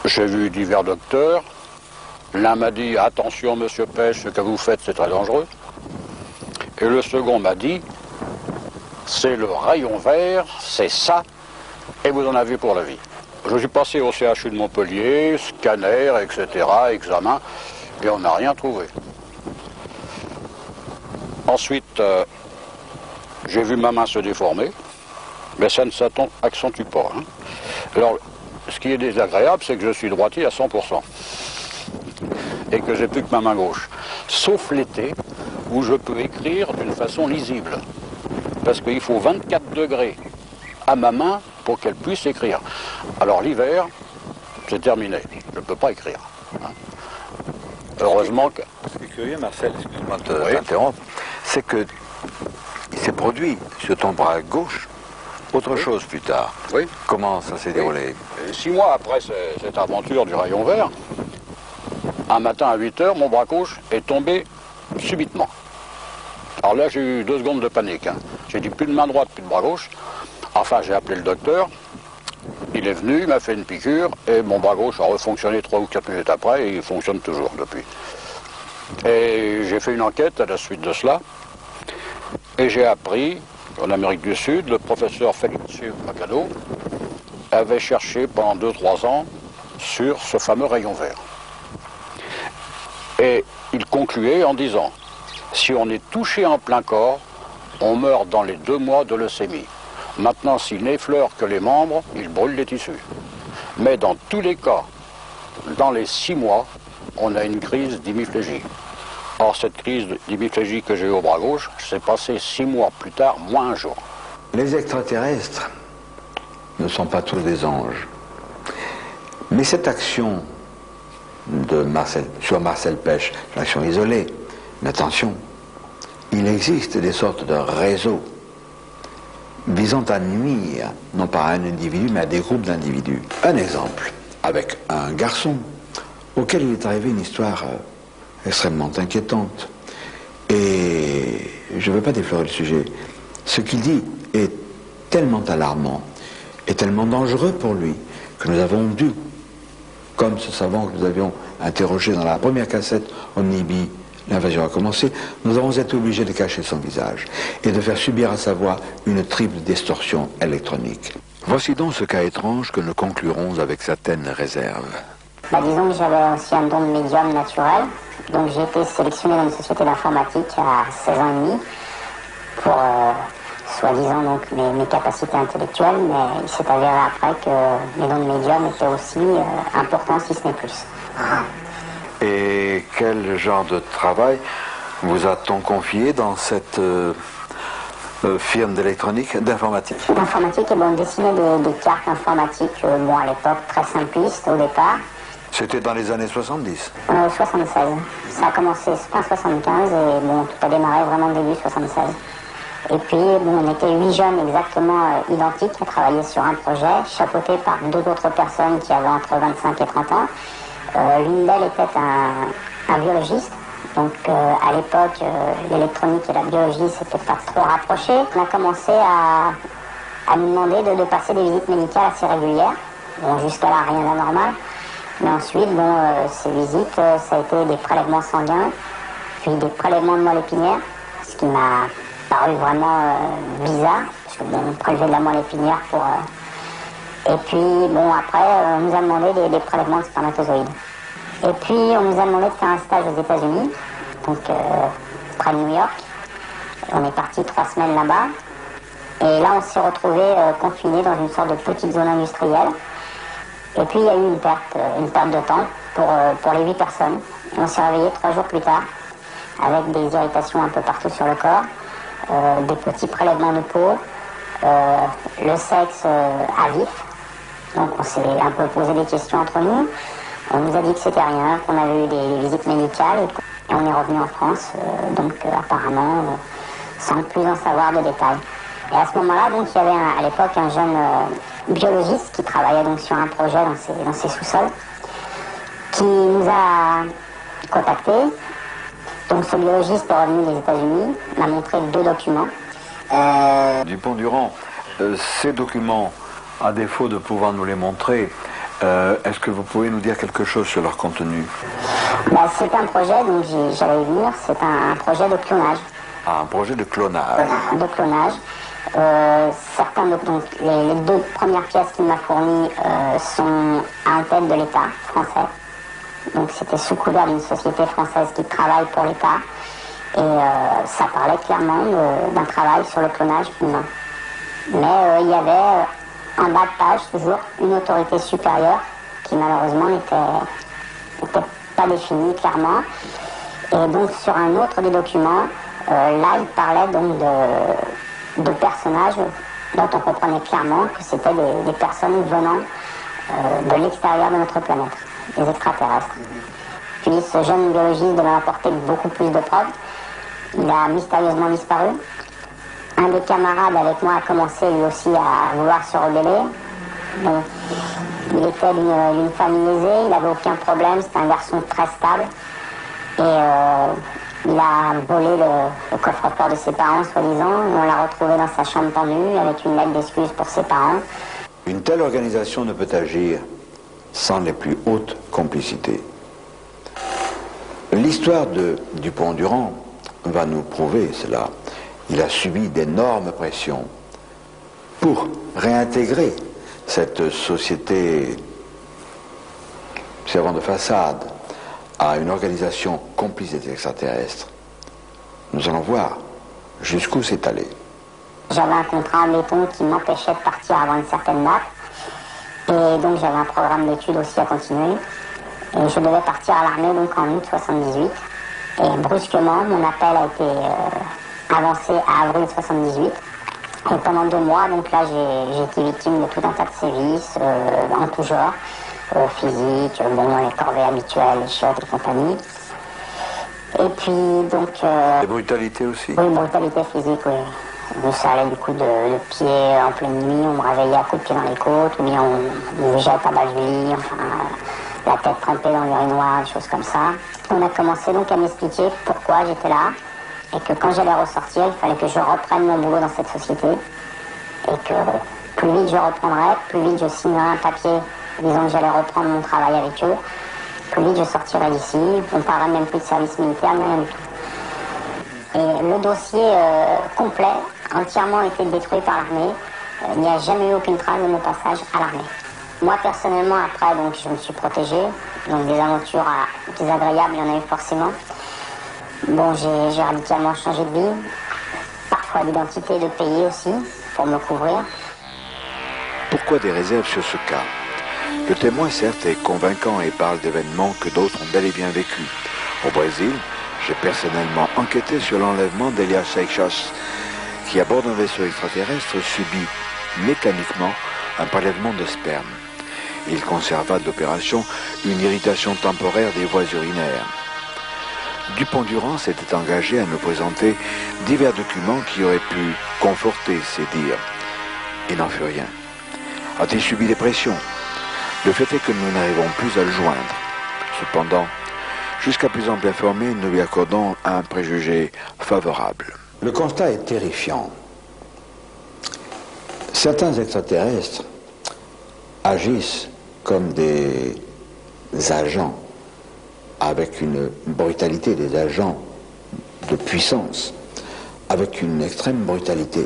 J'ai vu divers docteurs. L'un m'a dit « Attention, monsieur Pêche, ce que vous faites, c'est très dangereux. » Et le second m'a dit « C'est le rayon vert, c'est ça, et vous en avez pour la vie. » Je suis passé au CHU de Montpellier, scanner, etc., examen, et on n'a rien trouvé. Ensuite, j'ai vu ma main se déformer, mais ça ne s'accentue pas. Hein. Alors, ce qui est désagréable, c'est que je suis droitier à 100%, et que j'ai plus que ma main gauche, sauf l'été, où je peux écrire d'une façon lisible, parce qu'il faut 24 degrés à ma main pour qu'elle puisse écrire. Alors l'hiver, c'est terminé, je ne peux pas écrire. Hein. Heureusement que... Ce qui est curieux, Marcel, excuse-moi de t'interrompre, c'est que il s'est produit sur ton bras gauche autre chose plus tard. Oui. Comment ça s'est déroulé? 6 mois après cette aventure du rayon vert, un matin à 8 h, mon bras gauche est tombé subitement. Alors là, j'ai eu 2 secondes de panique. Hein. J'ai dit plus de main droite, plus de bras gauche. Enfin, j'ai appelé le docteur. Il est venu, il m'a fait une piqûre et mon bras gauche a refonctionné 3 ou 4 minutes après et il fonctionne toujours depuis. Et j'ai fait une enquête à la suite de cela et j'ai appris qu'en Amérique du Sud, le professeur Félix Macado avait cherché pendant 2-3 ans sur ce fameux rayon vert. Et il concluait en disant, si on est touché en plein corps, on meurt dans les 2 mois de leucémie. Maintenant, s'il n'effleure que les membres, il brûle les tissus. Mais dans tous les cas, dans les 6 mois, on a une crise d'hémiplégie. Or, cette crise d'hémiplégie que j'ai eue au bras gauche, s'est passée 6 mois plus tard, moins 1 jour. Les extraterrestres ne sont pas tous des anges. Mais cette action sur Marcel Pêche, une action isolée, mais attention, il existe des sortes de réseaux visant à nuire, non pas à un individu, mais à des groupes d'individus. Un exemple, avec un garçon auquel il est arrivé une histoire extrêmement inquiétante. Et je ne veux pas déflorer le sujet. Ce qu'il dit est tellement alarmant et tellement dangereux pour lui que nous avons dû, comme ce savant que nous avions interrogé dans la première cassette Omnibi, l'invasion a commencé, nous avons été obligés de cacher son visage et de faire subir à sa voix une triple distorsion électronique. Voici donc ce cas étrange que nous conclurons avec certaines réserves. Disons que j'avais aussi un don de médium naturel, donc j'ai été sélectionné dans une société d'informatique à 16 ans et demi pour soi-disant donc mes capacités intellectuelles, mais il s'est avéré après que mes dons de médium étaient aussi importants, si ce n'est plus. Et quel genre de travail vous a-t-on confié dans cette firme d'électronique, d'informatique? L'informatique, on dessinait des cartes informatiques, bon à l'époque très simplistes au départ. C'était dans les années 70 76. Ça a commencé fin 75 et bon, tout a démarré vraiment début 76. Et puis, bon, on était 8 jeunes exactement identiques à travailler sur un projet, chapeautés par 2 autres personnes qui avaient entre 25 et 30 ans. L'une d'elles était un biologiste. Donc, à l'époque, l'électronique et la biologie, c'était pas trop rapproché. On a commencé à nous demander de passer des visites médicales assez régulières. Bon, jusqu'à là, rien d'anormal. Mais ensuite, ces visites, ça a été des prélèvements sanguins, puis des prélèvements de moelle épinière, ce qui m'a paru vraiment bizarre, parce que on prélevait de la moelle épinière pour... Et puis, après, on nous a demandé des prélèvements de spermatozoïdes. Et puis, on nous a demandé de faire un stage aux États-Unis, donc près de New York. On est parti 3 semaines là-bas. Et là, on s'est retrouvés confinés dans une sorte de petite zone industrielle. Et puis, il y a eu une perte de temps pour les 8 personnes. Et on s'est réveillés 3 jours plus tard, avec des irritations un peu partout sur le corps, des petits prélèvements de peau, le sexe à vif. Donc, on s'est un peu posé des questions entre nous. On nous a dit que c'était rien, qu'on avait eu des visites médicales. Et on est revenu en France, apparemment, sans plus en savoir de détails. Et à ce moment-là, donc, il y avait à l'époque un jeune biologiste qui travaillait donc sur un projet dans ses sous-sols, qui nous a contactés. Donc ce biologiste est revenu des États-Unis, m'a montré 2 documents. Dupont-Durand, ces documents, à défaut de pouvoir nous les montrer, est-ce que vous pouvez nous dire quelque chose sur leur contenu? C'est un projet, donc j'allais y venir, c'est un projet de clonage. Ah, un projet de clonage. De clonage. Les 2 premières pièces qu'il m'a fournies sont à tête de l'État français. Donc c'était sous couvert d'une société française qui travaille pour l'État. Et ça parlait clairement d'un travail sur le clonage humain. Mais il y avait en bas de page toujours une autorité supérieure qui malheureusement n'était pas définie clairement. Et donc sur un autre des documents, là il parlait donc de personnages dont on comprenait clairement que c'était des personnes venant de l'extérieur de notre planète, des extraterrestres. Puis ce jeune biologiste devait apporter beaucoup plus de preuves. Il a mystérieusement disparu. Un des camarades avec moi a commencé lui aussi à vouloir se rebeller. Bon, il était d'une famille aisée, il n'avait aucun problème, c'était un garçon très stable. Et il a volé le coffre-fort de ses parents, soi-disant. On l'a retrouvé dans sa chambre tendue avec une lettre d'excuse pour ses parents. Une telle organisation ne peut agir sans les plus hautes complicités. L'histoire de Dupont-Durand va nous prouver cela. Il a subi d'énormes pressions pour réintégrer cette société servant de façade à une organisation complice des extraterrestres. Nous allons voir jusqu'où c'est allé. J'avais un contrat en béton qui m'empêchait de partir avant une certaine date. Et donc j'avais un programme d'études aussi à continuer. Et je devais partir à l'armée donc en août 78. Et brusquement, mon appel a été avancé à avril 78. Et pendant 2 mois, donc là, j'ai été victime de tout un tas de sévices en tout genre, physique, les corvées habituelles, les chiottes et compagnie. Et puis donc... Des brutalités aussi? Oui, brutalité physique, oui. Ça allait du coup de pied en pleine nuit, on me réveillait à coups de pied dans les côtes, ou bien on me jette à balle du lit, enfin, la tête trempée dans l'urinoir, des choses comme ça. On a commencé donc à m'expliquer pourquoi j'étais là, et que quand j'allais ressortir, il fallait que je reprenne mon boulot dans cette société, et que plus vite je reprendrais, plus vite je signerais un papier disant que j'allais reprendre mon travail avec eux, plus vite je sortirais d'ici, on ne parlerait même plus de service militaire, rien du tout. Et le dossier complet, entièrement été détruit par l'armée. Il n'y a jamais eu aucune trace de mon passage à l'armée. Moi, personnellement, après, donc, je me suis protégée. Donc, des aventures désagréables, il y en a eu forcément. Bon, j'ai radicalement changé de vie. Parfois d'identité, de pays aussi, pour me couvrir. Pourquoi des réserves sur ce cas? Le témoin, certes, est convaincant et parle d'événements que d'autres ont bel et bien vécus. Au Brésil, j'ai personnellement enquêté sur l'enlèvement d'Elias Seixas, qui à bord d'un vaisseau extraterrestre subit mécaniquement un prélèvement de sperme. Il conserva de l'opération une irritation temporaire des voies urinaires. Dupont-Durand s'était engagé à nous présenter divers documents qui auraient pu conforter ses dires. Il n'en fut rien. A-t-il subi des pressions? Le fait est que nous n'arrivons plus à le joindre. Cependant, jusqu'à plus ample informé, nous lui accordons un préjugé favorable. Le constat est terrifiant. Certains extraterrestres agissent comme des agents, avec une brutalité, des agents de puissance, avec une extrême brutalité.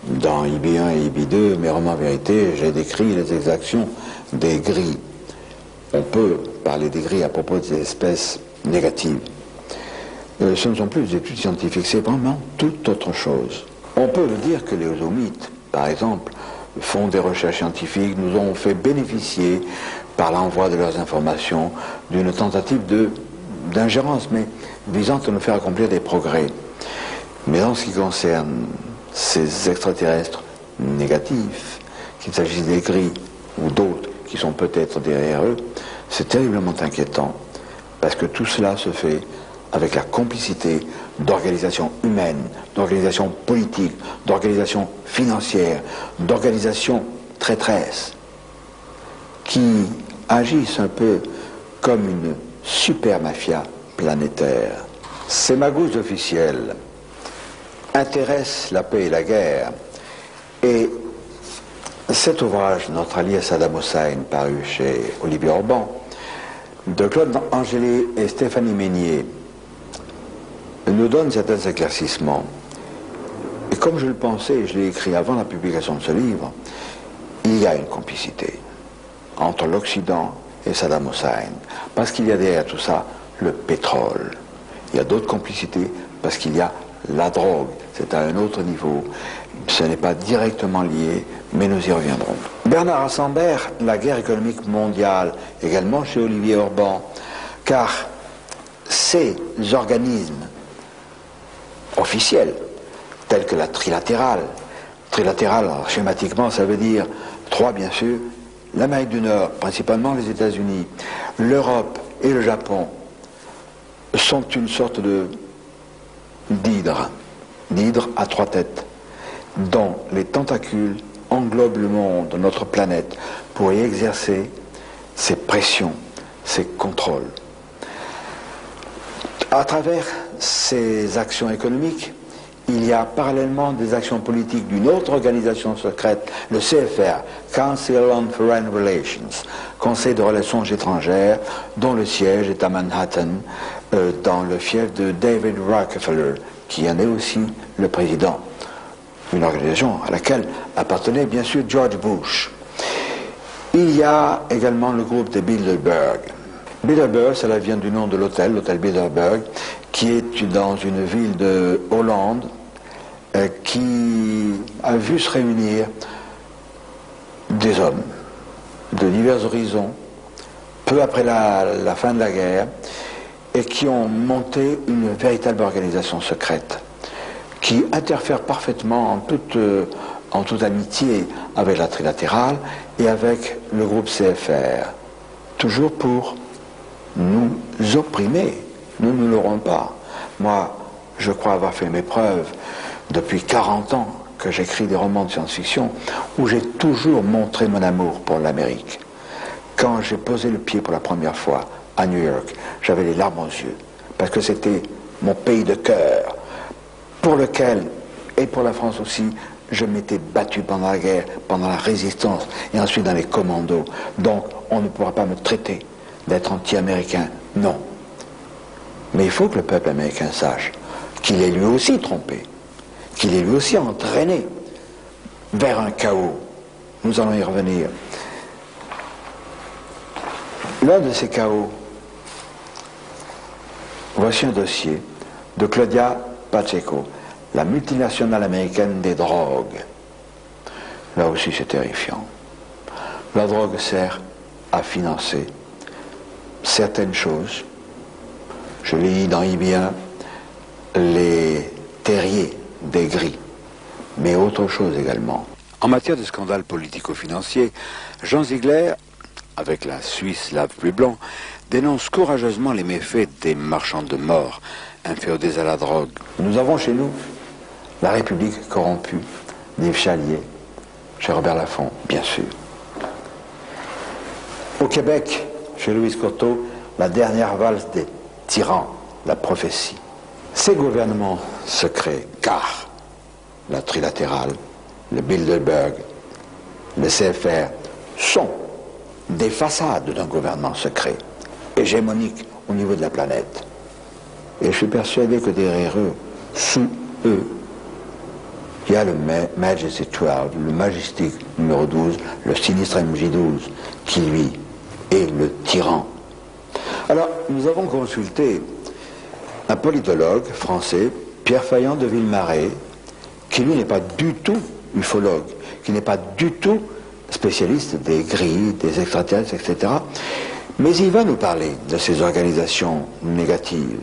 Dans IB1 et IB2, mes romans vérité, j'ai décrit les exactions des gris. On peut parler des gris à propos des espèces négatives. Ce ne sont plus des études scientifiques, c'est vraiment toute autre chose. On peut dire que les ozomites, par exemple, font des recherches scientifiques, nous ont fait bénéficier, par l'envoi de leurs informations, d'une tentative d'ingérence, mais visant à nous faire accomplir des progrès. Mais en ce qui concerne ces extraterrestres négatifs, qu'il s'agisse des gris ou d'autres qui sont peut-être derrière eux, c'est terriblement inquiétant, parce que tout cela se fait avec la complicité d'organisations humaines, d'organisations politiques, d'organisations financières, d'organisations traîtresses, qui agissent un peu comme une super mafia planétaire. Ces magouilles officielles intéressent la paix et la guerre, et cet ouvrage, Notre allié Saddam Hussein, paru chez Olivier Orban, de Claude Angélé et Stéphanie Meignier, nous donne certains éclaircissements. Et comme je le pensais, je l'ai écrit avant la publication de ce livre, il y a une complicité entre l'Occident et Saddam Hussein, parce qu'il y a derrière tout ça le pétrole. Il y a d'autres complicités parce qu'il y a la drogue. C'est à un autre niveau. Ce n'est pas directement lié, mais nous y reviendrons. Bernard Arambert, La guerre économique mondiale, également chez Olivier Orban, car ces organismes officiels, tels que la trilatérale, alors, schématiquement, ça veut dire trois, bien sûr, l'Amérique du Nord, principalement les États-Unis, l'Europe et le Japon, sont une sorte d'hydre à trois têtes, dont les tentacules englobent le monde, notre planète, pour y exercer ces pressions, ces contrôles. À travers ces actions économiques, il y a parallèlement des actions politiques d'une autre organisation secrète, le CFR, Council on Foreign Relations, Conseil de relations étrangères, dont le siège est à Manhattan, dans le fief de David Rockefeller, qui en est aussi le président. Une organisation à laquelle appartenait bien sûr George Bush. Il y a également le groupe des Bilderberg. Bilderberg, cela vient du nom de l'hôtel Bilderberg, qui est dans une ville de Hollande, qui a vu se réunir des hommes de divers horizons, peu après la fin de la guerre, et qui ont monté une véritable organisation secrète, qui interfère parfaitement en toute amitié avec la trilatérale et avec le groupe CFR, toujours pour nous opprimer. Nous ne l'aurons pas. Moi, je crois avoir fait mes preuves depuis 40 ans que j'écris des romans de science-fiction où j'ai toujours montré mon amour pour l'Amérique. Quand j'ai posé le pied pour la première fois à New York, j'avais les larmes aux yeux, parce que c'était mon pays de cœur, pour lequel, et pour la France aussi, je m'étais battu pendant la guerre, pendant la résistance, et ensuite dans les commandos. Donc, on ne pourra pas me traiter d'être anti-américain, non. Mais il faut que le peuple américain sache qu'il est lui aussi trompé, qu'il est lui aussi entraîné vers un chaos. Nous allons y revenir. L'un de ces chaos, voici un dossier de Claudia Pacheco, la multinationale américaine des drogues. Là aussi c'est terrifiant. La drogue sert à financer certaines choses. Je lis dans IB1 les terriers des gris, mais autre chose également. En matière de scandale politico-financier, Jean Ziegler, avec la Suisse lave plus blanc, dénonce courageusement les méfaits des marchands de mort inféodés à la drogue. Nous avons chez nous la République corrompue d'Yves Chalier, chez Robert Laffont, bien sûr. Au Québec, chez Louise Courteau, la dernière valse des tyrans, la prophétie. Ces gouvernements secrets, car la trilatérale, le Bilderberg, le CFR, sont des façades d'un gouvernement secret, hégémonique au niveau de la planète. Et je suis persuadé que derrière eux, sous eux, il y a le Majesty 12, le Majestic numéro 12, le sinistre MJ12, qui lui est le tyran. Alors, nous avons consulté un politologue français, Pierre Faillant de Villemarais, qui lui n'est pas du tout ufologue, qui n'est pas du tout spécialiste des grilles, des extraterrestres, etc. Mais il va nous parler de ces organisations négatives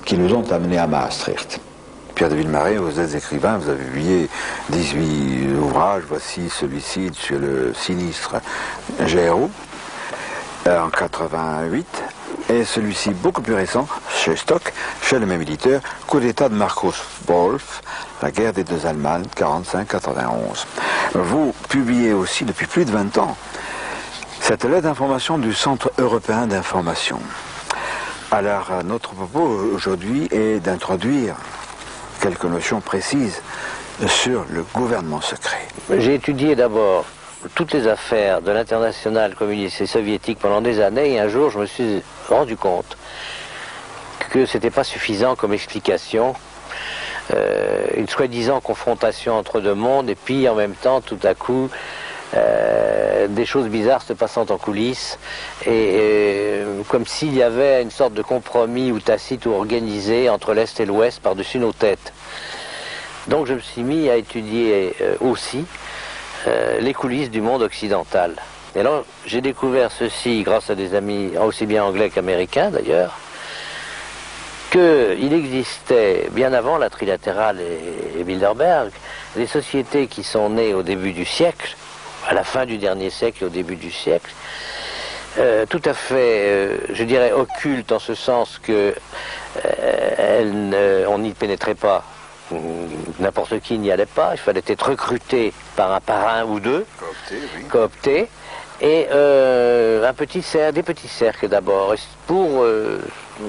qui nous ont amenés à Maastricht. Pierre de Villemarais, vous êtes écrivain, vous avez publié 18 ouvrages, voici celui-ci sur le sinistre GRU en 88, et celui-ci beaucoup plus récent, chez Stock, chez le même éditeur, Coup d'État de Markus Wolf, la guerre des deux Allemagnes, 45-91. Vous publiez aussi depuis plus de 20 ans cette lettre d'information du Centre européen d'information. Alors, notre propos aujourd'hui est d'introduire quelques notions précises sur le gouvernement secret. J'ai étudié d'abord toutes les affaires de l'international communiste et soviétique pendant des années, et un jour je me suis rendu compte que ce n'était pas suffisant comme explication, une soi-disant confrontation entre deux mondes, et puis en même temps, tout à coup, des choses bizarres se passant en coulisses, et comme s'il y avait une sorte de compromis ou tacite ou organisé entre l'Est et l'Ouest par-dessus nos têtes. Donc je me suis mis à étudier aussi les coulisses du monde occidental. Et alors j'ai découvert ceci grâce à des amis aussi bien anglais qu'américains d'ailleurs, qu'il existait, bien avant la trilatérale et Bilderberg, des sociétés qui sont nées au début du siècle, à la fin du dernier siècle et au début du siècle, tout à fait, je dirais, occultes en ce sens que on n'y pénétrait pas, n'importe qui n'y allait pas, il fallait être recruté par un ou deux, coopté, et des petits cercles d'abord. Pour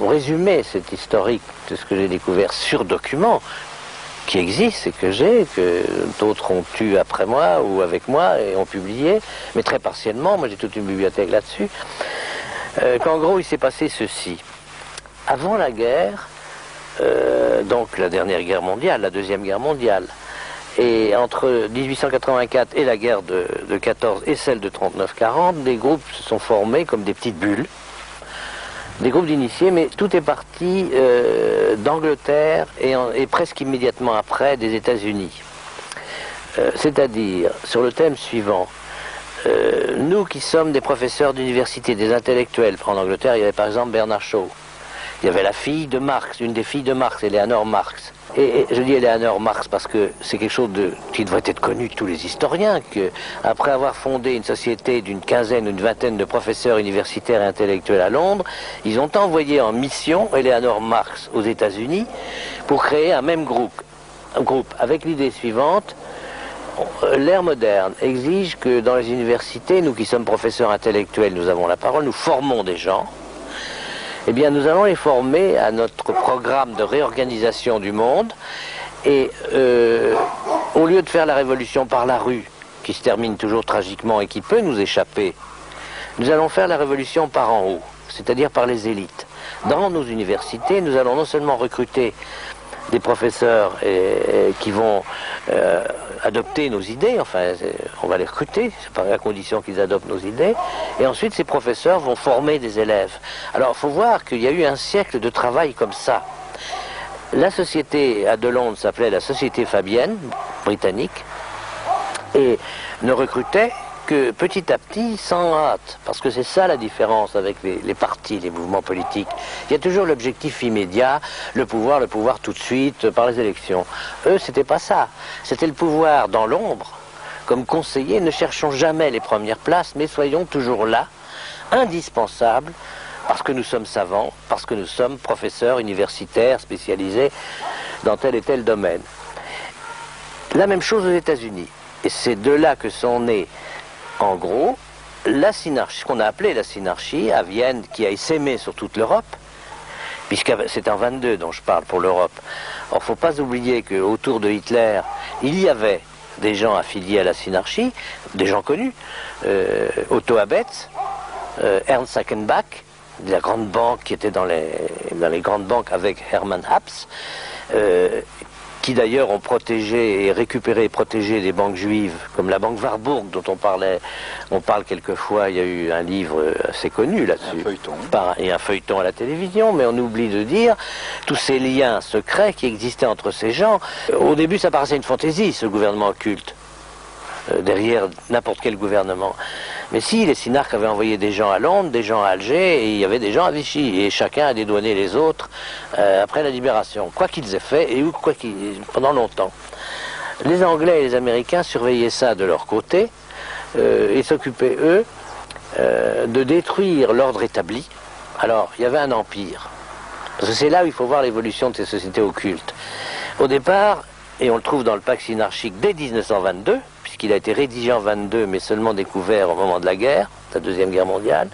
résumer cet historique de ce que j'ai découvert sur document, qui existe et que d'autres ont eu après moi ou avec moi et ont publié, mais très partiellement, moi j'ai toute une bibliothèque là-dessus, qu'en gros il s'est passé ceci. Avant la guerre, donc la dernière guerre mondiale, la deuxième guerre mondiale, et entre 1884 et la guerre de 14 et celle de 39-40, des groupes se sont formés comme des petites bulles, des groupes d'initiés, mais tout est parti d'Angleterre et presque immédiatement après des États-Unis. C'est-à-dire, sur le thème suivant, nous qui sommes des professeurs d'université, des intellectuels, en Angleterre, il y avait par exemple Bernard Shaw, il y avait la fille de Marx, une des filles de Marx, Eleanor Marx. Et je dis Eleanor Marx parce que c'est quelque chose qui devrait être connu de tous les historiens, qu'après avoir fondé une société d'une quinzaine ou une vingtaine de professeurs universitaires et intellectuels à Londres, ils ont envoyé en mission Eleanor Marx aux États-Unis pour créer un même groupe avec l'idée suivante: l'ère moderne exige que dans les universités, nous qui sommes professeurs intellectuels, nous avons la parole, nous formons des gens. Eh bien, nous allons les former à notre programme de réorganisation du monde, et au lieu de faire la révolution par la rue, qui se termine toujours tragiquement et qui peut nous échapper, nous allons faire la révolution par en haut, c'est-à-dire par les élites. Dans nos universités, nous allons non seulement recruter des professeurs qui vont adopter nos idées, enfin on va les recruter, à condition qu'ils adoptent nos idées, et ensuite ces professeurs vont former des élèves. Alors il faut voir qu'il y a eu un siècle de travail comme ça. La société de Londres s'appelait la Société Fabienne, britannique, et ne recrutait que petit à petit, sans hâte, parce que c'est ça la différence avec les partis, les mouvements politiques. Il y a toujours l'objectif immédiat, le pouvoir tout de suite, par les élections. Eux, c'était pas ça. C'était le pouvoir dans l'ombre. Comme conseillers, ne cherchons jamais les premières places, mais soyons toujours là, indispensables, parce que nous sommes savants, parce que nous sommes professeurs universitaires spécialisés dans tel et tel domaine. La même chose aux États-Unis. Et c'est de là que sont nés, en gros, la synarchie, ce qu'on a appelé la synarchie, à Vienne, qui a essaimé sur toute l'Europe, puisque c'est en 22 dont je parle pour l'Europe. Or, il ne faut pas oublier qu'autour de Hitler, il y avait des gens affiliés à la Synarchie, des gens connus, Otto Abetz, Ernst Achenbach, de la grande banque qui était dans les grandes banques avec Hermann Haps, qui d'ailleurs ont protégé et récupéré et protégé des banques juives, comme la banque Warburg dont on parle quelquefois. Il y a eu un livre assez connu là-dessus. Un feuilleton. Et un feuilleton à la télévision, mais on oublie de dire tous ces liens secrets qui existaient entre ces gens. Au début, ça paraissait une fantaisie, ce gouvernement occulte, derrière n'importe quel gouvernement. Mais si, les Synarques avaient envoyé des gens à Londres, des gens à Alger, et il y avait des gens à Vichy, et chacun a dédouané les autres après la libération, quoi qu'ils aient fait, et pendant longtemps. Les Anglais et les Américains surveillaient ça de leur côté, et s'occupaient, eux, de détruire l'ordre établi. Alors, il y avait un empire. Parce que c'est là où il faut voir l'évolution de ces sociétés occultes. Au départ, et on le trouve dans le pacte synarchique dès 1922, puisqu'il a été rédigé en 22, mais seulement découvert au moment de la guerre, la Deuxième Guerre mondiale,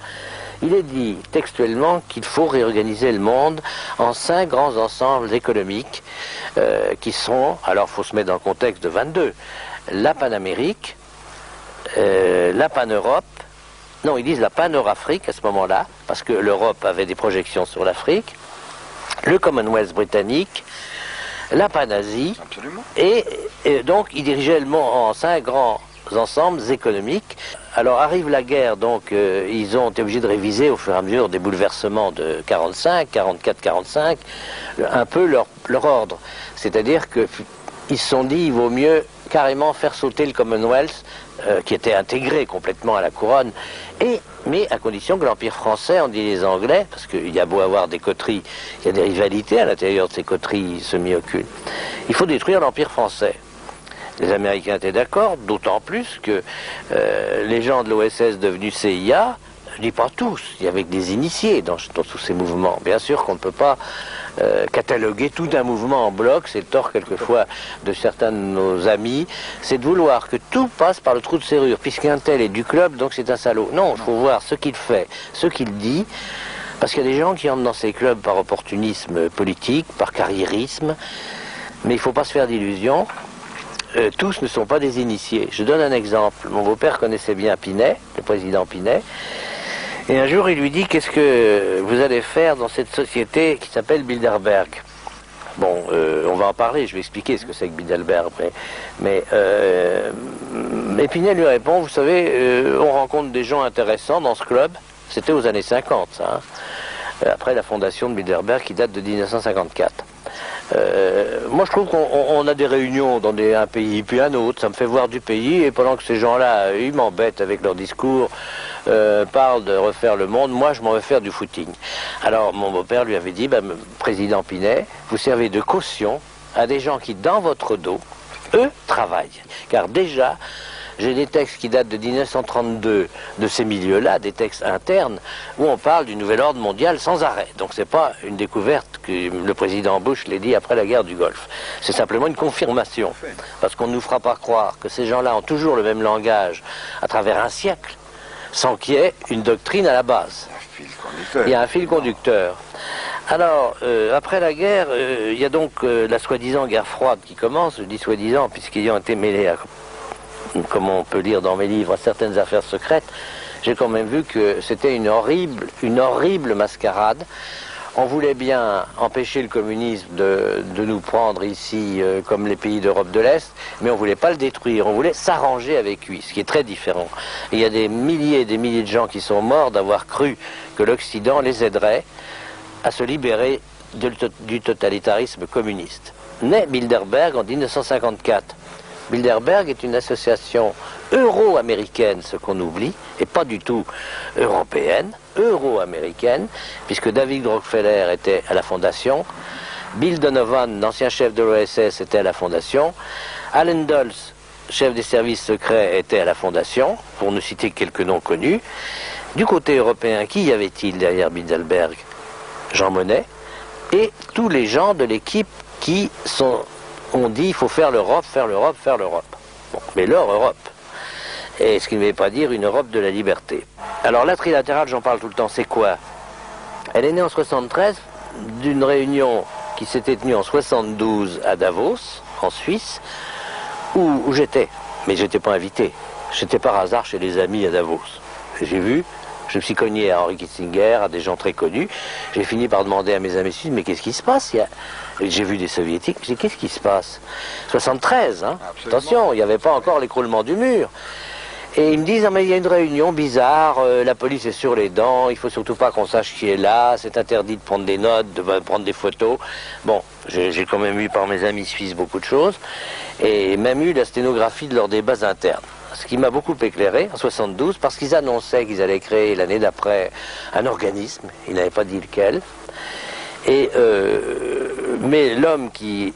il est dit textuellement qu'il faut réorganiser le monde en 5 grands ensembles économiques qui sont, alors il faut se mettre dans le contexte de 22, la Panamérique, la Pan-Europe, non, ils disent la Pan-Eurafrique à ce moment-là, parce que l'Europe avait des projections sur l'Afrique, le Commonwealth britannique, la Pan-Asie, et donc il dirigeait le monde en 5 grands ensembles économiques. Alors arrive la guerre, donc ils ont été obligés de réviser au fur et à mesure des bouleversements de 45, 44, 45, un peu leur ordre. C'est-à-dire qu'ils se sont dit il vaut mieux carrément faire sauter le Commonwealth, qui était intégré complètement à la couronne, mais à condition que l'Empire français, on dit les Anglais, parce qu'il y a beau avoir des coteries, il y a des rivalités à l'intérieur de ces coteries semi-occultes, il faut détruire l'Empire français. Les Américains étaient d'accord, d'autant plus que les gens de l'OSS devenus CIA, je dis pas tous, il y avait des initiés dans tous ces mouvements. Bien sûr qu'on ne peut pas cataloguer tout un mouvement en bloc, c'est le tort quelquefois de certains de nos amis, c'est de vouloir que tout passe par le trou de serrure, puisqu'un tel est du club, donc c'est un salaud. Non, il faut voir ce qu'il fait, ce qu'il dit, parce qu'il y a des gens qui entrent dans ces clubs par opportunisme politique, par carriérisme, mais il ne faut pas se faire d'illusions. Tous ne sont pas des initiés. Je donne un exemple. Mon beau-père connaissait bien Pinet, le président Pinet, et un jour il lui dit « Qu'est-ce que vous allez faire dans cette société qui s'appelle Bilderberg ?» Bon, on va en parler, je vais expliquer ce que c'est que Bilderberg, mais Pinet lui répond « Vous savez, on rencontre des gens intéressants dans ce club. » C'était aux années 50, ça, hein, après la fondation de Bilderberg qui date de 1954. Moi je trouve qu'on a des réunions dans un pays puis un autre, ça me fait voir du pays, et pendant que ces gens-là, ils m'embêtent avec leur discours, parlent de refaire le monde, moi je m'en vais faire du footing. Alors mon beau-père lui avait dit, président Pinet, vous servez de caution à des gens qui dans votre dos, eux, travaillent. Car déjà, j'ai des textes qui datent de 1932 de ces milieux-là, des textes internes, où on parle du nouvel ordre mondial sans arrêt. Donc c'est pas une découverte que le président Bush l'ait dit après la guerre du Golfe. C'est simplement une confirmation. Parce qu'on ne nous fera pas croire que ces gens-là ont toujours le même langage à travers un siècle, sans qu'il y ait une doctrine à la base. Il y a un fil conducteur. Alors, après la guerre, il y a donc la soi-disant guerre froide qui commence, je dis soi-disant, puisqu'ils ont été mêlés à, comme on peut lire dans mes livres, à certaines affaires secrètes. J'ai quand même vu que c'était une horrible mascarade. On voulait bien empêcher le communisme de nous prendre ici comme les pays d'Europe de l'Est, mais on ne voulait pas le détruire, on voulait s'arranger avec lui, ce qui est très différent. Et il y a des milliers et des milliers de gens qui sont morts d'avoir cru que l'Occident les aiderait à se libérer du totalitarisme communiste. Naît Bilderberg en 1954. Bilderberg est une association euro-américaine, ce qu'on oublie, et pas du tout européenne, euro-américaine, puisque David Rockefeller était à la fondation, Bill Donovan, l'ancien chef de l'OSS, était à la fondation, Allen Dulles, chef des services secrets, était à la fondation, pour ne citer que quelques noms connus. Du côté européen, qui y avait-il derrière Bilderberg? Jean Monnet, et tous les gens de l'équipe qui ont dit il faut faire l'Europe, faire l'Europe, faire l'Europe. Bon, mais leur Europe. Et ce qui ne veut pas dire une Europe de la liberté. Alors la trilatérale, j'en parle tout le temps, c'est quoi? Elle est née en 73 d'une réunion qui s'était tenue en 72 à Davos, en Suisse, où j'étais. Mais je n'étais pas invité. J'étais par hasard chez les amis à Davos. J'ai vu, je me suis cogné à Henry Kissinger, à des gens très connus. J'ai fini par demander à mes amis suisses, mais qu'est-ce qui se passe? J'ai vu des soviétiques, j'ai dit, qu'est-ce qui se passe? 73, hein. Attention, il n'y avait pas encore l'écroulement du mur. Et ils me disent, ah, mais il y a une réunion bizarre, la police est sur les dents, il faut surtout pas qu'on sache qui est là, c'est interdit de prendre des notes, de prendre des photos. Bon, j'ai quand même eu par mes amis suisses beaucoup de choses, et même eu la sténographie de leurs débats internes. Ce qui m'a beaucoup éclairé en 72, parce qu'ils annonçaient qu'ils allaient créer l'année d'après un organisme, ils n'avaient pas dit lequel. Et, mais l'homme qui,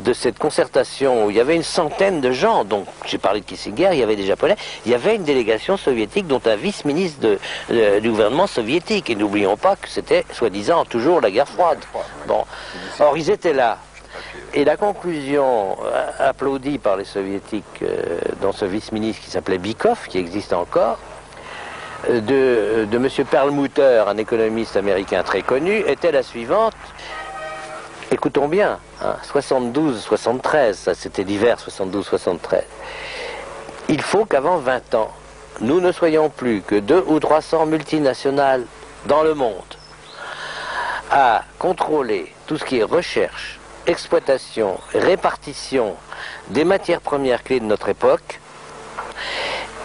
de cette concertation, où il y avait une centaine de gens, donc j'ai parlé de Kissinger, il y avait des Japonais, il y avait une délégation soviétique, dont un vice-ministre du gouvernement soviétique. Et n'oublions pas que c'était, soi-disant, toujours la guerre froide. Bon. Or, ils étaient là. Et la conclusion applaudie par les soviétiques dans ce vice-ministre qui s'appelait Bykov, qui existe encore, de M. Perlmutter, un économiste américain très connu, était la suivante. Écoutons bien, hein, 72-73, ça c'était l'hiver 72-73. Il faut qu'avant 20 ans, nous ne soyons plus que 200 ou 300 multinationales dans le monde à contrôler tout ce qui est recherche, exploitation, répartition des matières premières clés de notre époque.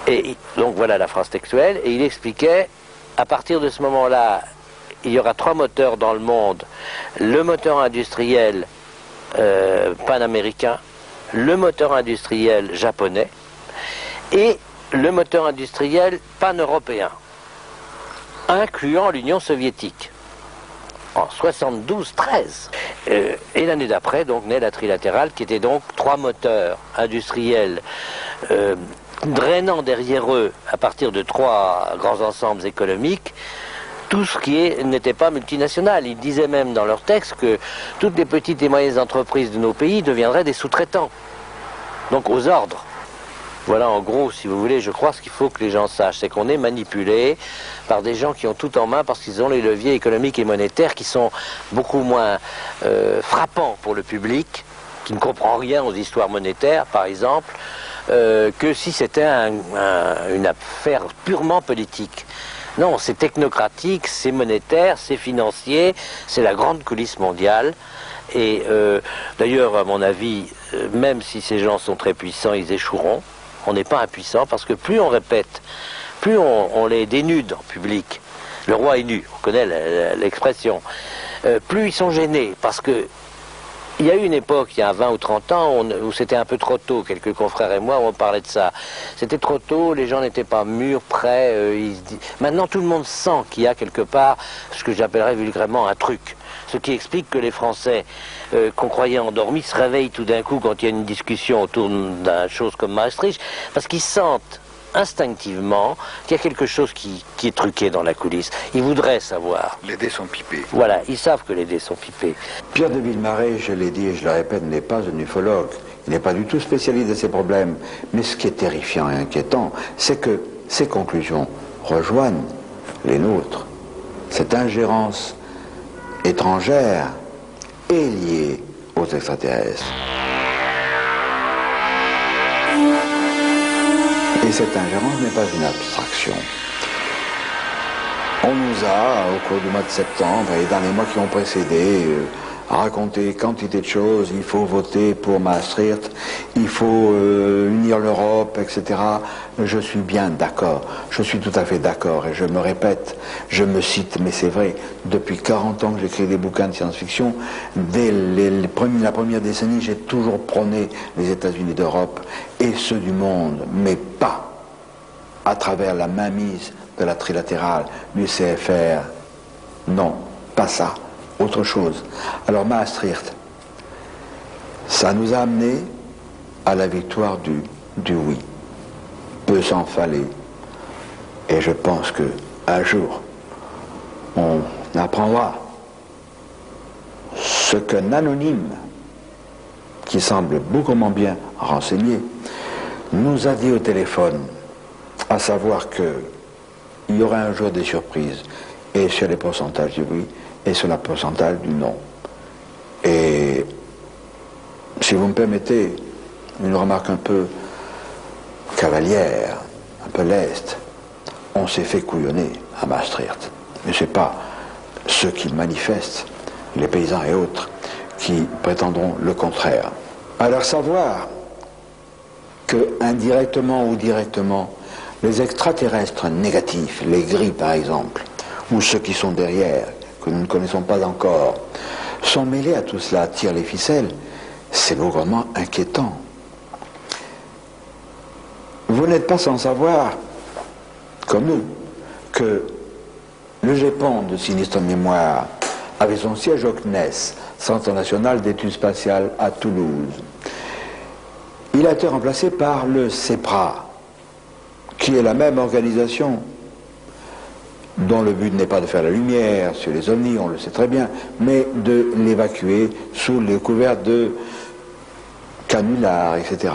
Et donc voilà la phrase textuelle. Et il expliquait, à partir de ce moment-là, il y aura 3 moteurs dans le monde. Le moteur industriel panaméricain, le moteur industriel japonais et le moteur industriel pan-européen, incluant l'Union soviétique. En 72-13. Et l'année d'après, donc, naît la trilatérale, qui était donc 3 moteurs industriels drainant derrière eux, à partir de 3 grands ensembles économiques, tout ce qui n'était pas multinational. Ils disaient même dans leur texte que toutes les petites et moyennes entreprises de nos pays deviendraient des sous-traitants, donc aux ordres. Voilà en gros, si vous voulez, je crois ce qu'il faut que les gens sachent, c'est qu'on est manipulé par des gens qui ont tout en main parce qu'ils ont les leviers économiques et monétaires qui sont beaucoup moins frappants pour le public, qui ne comprend rien aux histoires monétaires, par exemple, que si c'était une affaire purement politique. Non, c'est technocratique, c'est monétaire, c'est financier, c'est la grande coulisse mondiale. Et d'ailleurs, à mon avis, même si ces gens sont très puissants, ils échoueront. On n'est pas impuissant parce que plus on répète, plus on les dénude en public. Le roi est nu, on connaît l'expression. Plus ils sont gênés parce que il y a eu une époque, il y a 20 ou 30 ans, où c'était un peu trop tôt, quelques confrères et moi, où on parlait de ça. C'était trop tôt, les gens n'étaient pas mûrs, prêts. Maintenant, tout le monde sent qu'il y a quelque part ce que j'appellerais vulgairement un truc. Ce qui explique que les Français, qu'on croyait endormis, se réveillent tout d'un coup quand il y a une discussion autour d'une chose comme Maastricht, parce qu'ils sentent instinctivement qu'il y a quelque chose qui est truqué dans la coulisse. Ils voudraient savoir. Les dés sont pipés. Voilà, ils savent que les dés sont pipés. Pierre de Villemarais, je l'ai dit et je le répète, n'est pas un ufologue. Il n'est pas du tout spécialiste de ces problèmes. Mais ce qui est terrifiant et inquiétant, c'est que ces conclusions rejoignent les nôtres. Cette ingérence étrangère est liée aux extraterrestres. Et cette ingérence n'est pas une abstraction. On nous a, au cours du mois de septembre et dans les mois qui ont précédé, raconté quantité de choses. Il faut voter pour Maastricht, il faut unir l'Europe, etc. Je suis bien d'accord, je suis tout à fait d'accord, et je me répète, je me cite, mais c'est vrai, depuis 40 ans que j'écris des bouquins de science-fiction, dès la première décennie, j'ai toujours prôné les États-Unis d'Europe et ceux du monde, mais pas à travers la mainmise de la trilatérale, du CFR. Non, pas ça, autre chose. Alors Maastricht, ça nous a amené à la victoire du oui. Peu s'en fallait. Et je pense que un jour, on apprendra ce qu'un anonyme, qui semble beaucoup moins bien renseigné, nous a dit au téléphone, à savoir qu'il y aura un jour des surprises, et sur les pourcentages du oui, et sur le pourcentage du non. Et si vous me permettez, une remarque un peu cavalière, un peu leste. On s'est fait couillonner à Maastricht. Mais ce n'est pas ceux qui manifestent, les paysans et autres, qui prétendront le contraire. Alors savoir que, indirectement ou directement, les extraterrestres négatifs, les gris par exemple, ou ceux qui sont derrière, que nous ne connaissons pas encore, sont mêlés à tout cela, tirent les ficelles, c'est bougrement inquiétant. Vous n'êtes pas sans savoir, comme nous, que le GEPON de Sinistre Mémoire avait son siège au CNES, Centre National d'Études Spatiales à Toulouse. Il a été remplacé par le CEPRA, qui est la même organisation, dont le but n'est pas de faire la lumière sur les ovnis, on le sait très bien, mais de l'évacuer sous les couverts de canulars, etc.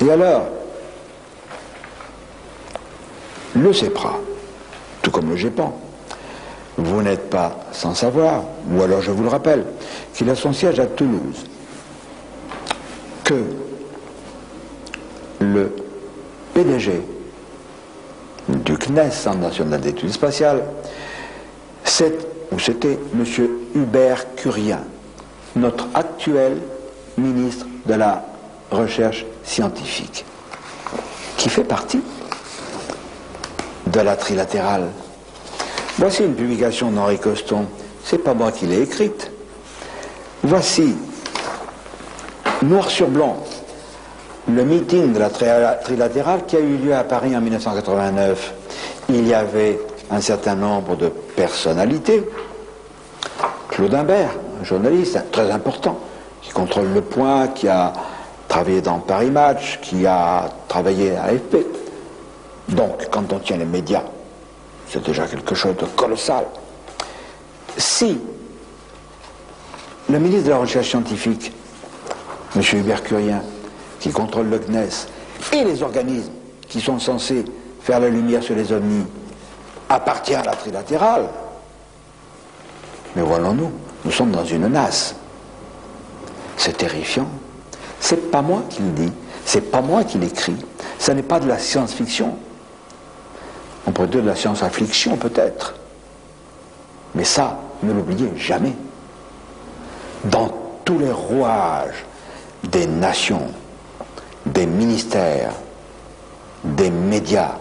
Et alors, le CEPRA, tout comme le GEPAN, vous n'êtes pas sans savoir, ou alors je vous le rappelle, qu'il a son siège à Toulouse, que le PDG du CNES, Centre National d'Études Spatiales, c'était M. Hubert Curien, notre actuel ministre de la Recherche scientifique, qui fait partie de la trilatérale. Voici une publication d'Henri Coston, c'est pas moi qui l'ai écrite. Voici, noir sur blanc, le meeting de la trilatérale qui a eu lieu à Paris en 1989. Il y avait un certain nombre de personnalités. Claude Imbert, un journaliste très important, qui contrôle Le Point, qui a travaillé dans Paris Match, qui a travaillé à AFP. Donc, quand on tient les médias, c'est déjà quelque chose de colossal. Si le ministre de la Recherche scientifique, M. Hubert Curien, qui contrôle le CNES, et les organismes qui sont censés faire la lumière sur les ovnis, appartient à la trilatérale, mais voyons-nous, nous sommes dans une nasse. C'est terrifiant. C'est pas moi qui le dis, c'est pas moi qui l'écris, ça n'est pas de la science-fiction. On pourrait dire de la science-affliction peut-être. Mais ça, ne l'oubliez jamais. Dans tous les rouages des nations, des ministères, des médias,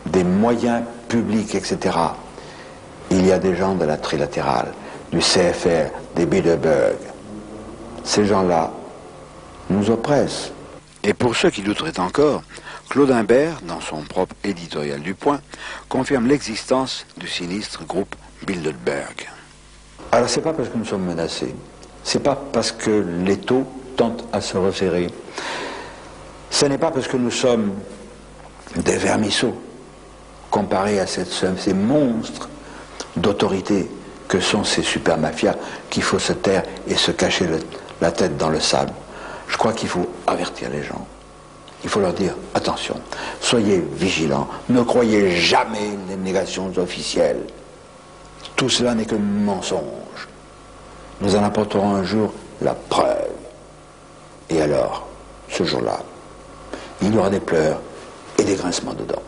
des moyens publics, etc., il y a des gens de la trilatérale, du CFR, des Bilderberg. Ces gens-là nous oppressent. Et pour ceux qui douteraient encore, Claude Imbert, dans son propre éditorial du Point, confirme l'existence du sinistre groupe Bilderberg. Alors c'est pas parce que nous sommes menacés, c'est pas parce que l'étau tente à se resserrer, ce n'est pas parce que nous sommes des vermisseaux comparés à ces monstres d'autorité que sont ces super mafias qu'il faut se taire et se cacher la tête dans le sable. Je crois qu'il faut avertir les gens. Il faut leur dire, attention, soyez vigilants, ne croyez jamais les négations officielles. Tout cela n'est que mensonge. Nous en apporterons un jour la preuve. Et alors, ce jour-là, il y aura des pleurs et des grincements de dents.